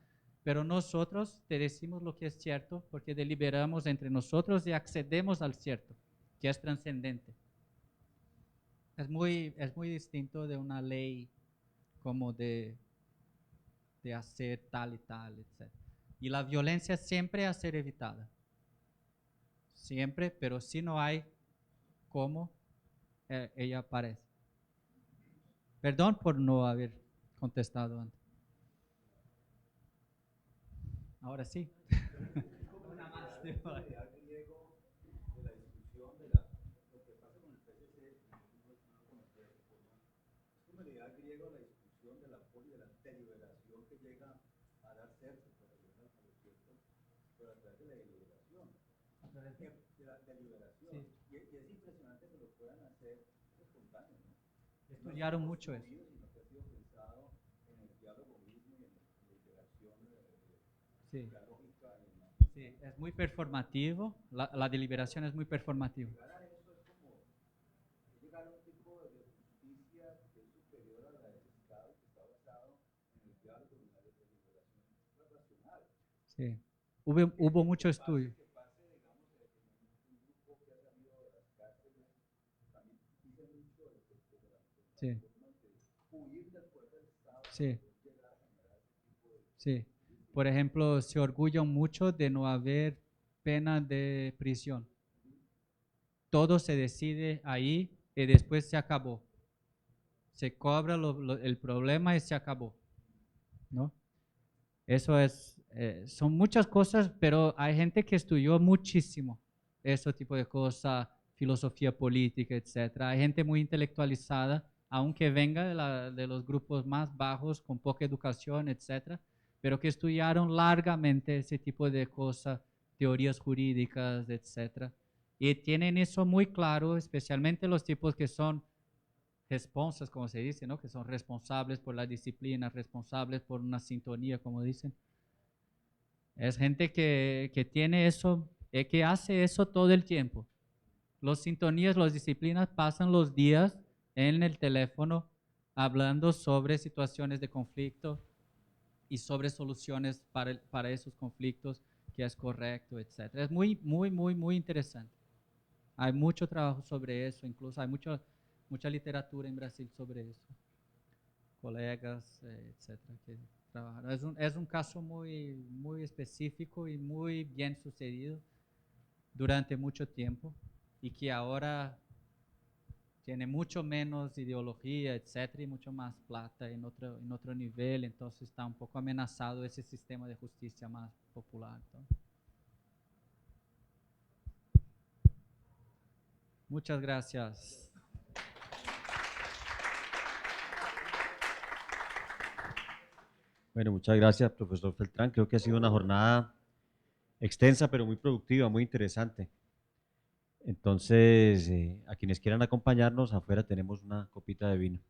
pero nosotros te decimos lo que es cierto porque deliberamos entre nosotros y accedemos al cierto, que es trascendente. Es muy distinto de una ley como de hacer tal y tal, etc. Y la violencia siempre a ser evitada. Siempre, pero si no hay cómo, ella aparece. Perdón por no haber contestado antes. Ahora sí. Una más. Estudiaron mucho eso. Sí. Sí, es muy performativo, la deliberación es muy performativa. Sí, hubo mucho estudio. Sí. Sí. Sí. Por ejemplo, se orgullan mucho de no haber pena de prisión. Todo se decide ahí y después se acabó. Se cobra el problema y se acabó, ¿no? Eso es, son muchas cosas, pero hay gente que estudió muchísimo ese tipo de cosas, filosofía política, etc. Hay gente muy intelectualizada, aunque venga de los grupos más bajos, con poca educación, etc., pero que estudiaron largamente ese tipo de cosas, teorías jurídicas, etc. Y tienen eso muy claro, especialmente los tipos que son responsas, como se dice, ¿no? Que son responsables por la disciplina, responsables por una sintonía, como dicen. Es gente que tiene eso, que hace eso todo el tiempo. Los sintonías, las disciplinas pasan los días en el teléfono hablando sobre situaciones de conflicto y sobre soluciones para esos conflictos, que es correcto, etc. Es muy, muy, muy, muy interesante. Hay mucho trabajo sobre eso, incluso hay mucha literatura en Brasil sobre eso. Colegas, etcétera, que trabajaron. Es un caso muy, muy específico y muy bien sucedido durante mucho tiempo y que ahora tiene mucho menos ideología, etcétera, y mucho más plata en otro nivel, entonces está un poco amenazado ese sistema de justicia más popular, ¿no? Muchas gracias. Bueno, muchas gracias, profesor Feltrán. Creo que ha sido una jornada extensa, pero muy productiva, muy interesante. Entonces, a quienes quieran acompañarnos, afuera tenemos una copita de vino.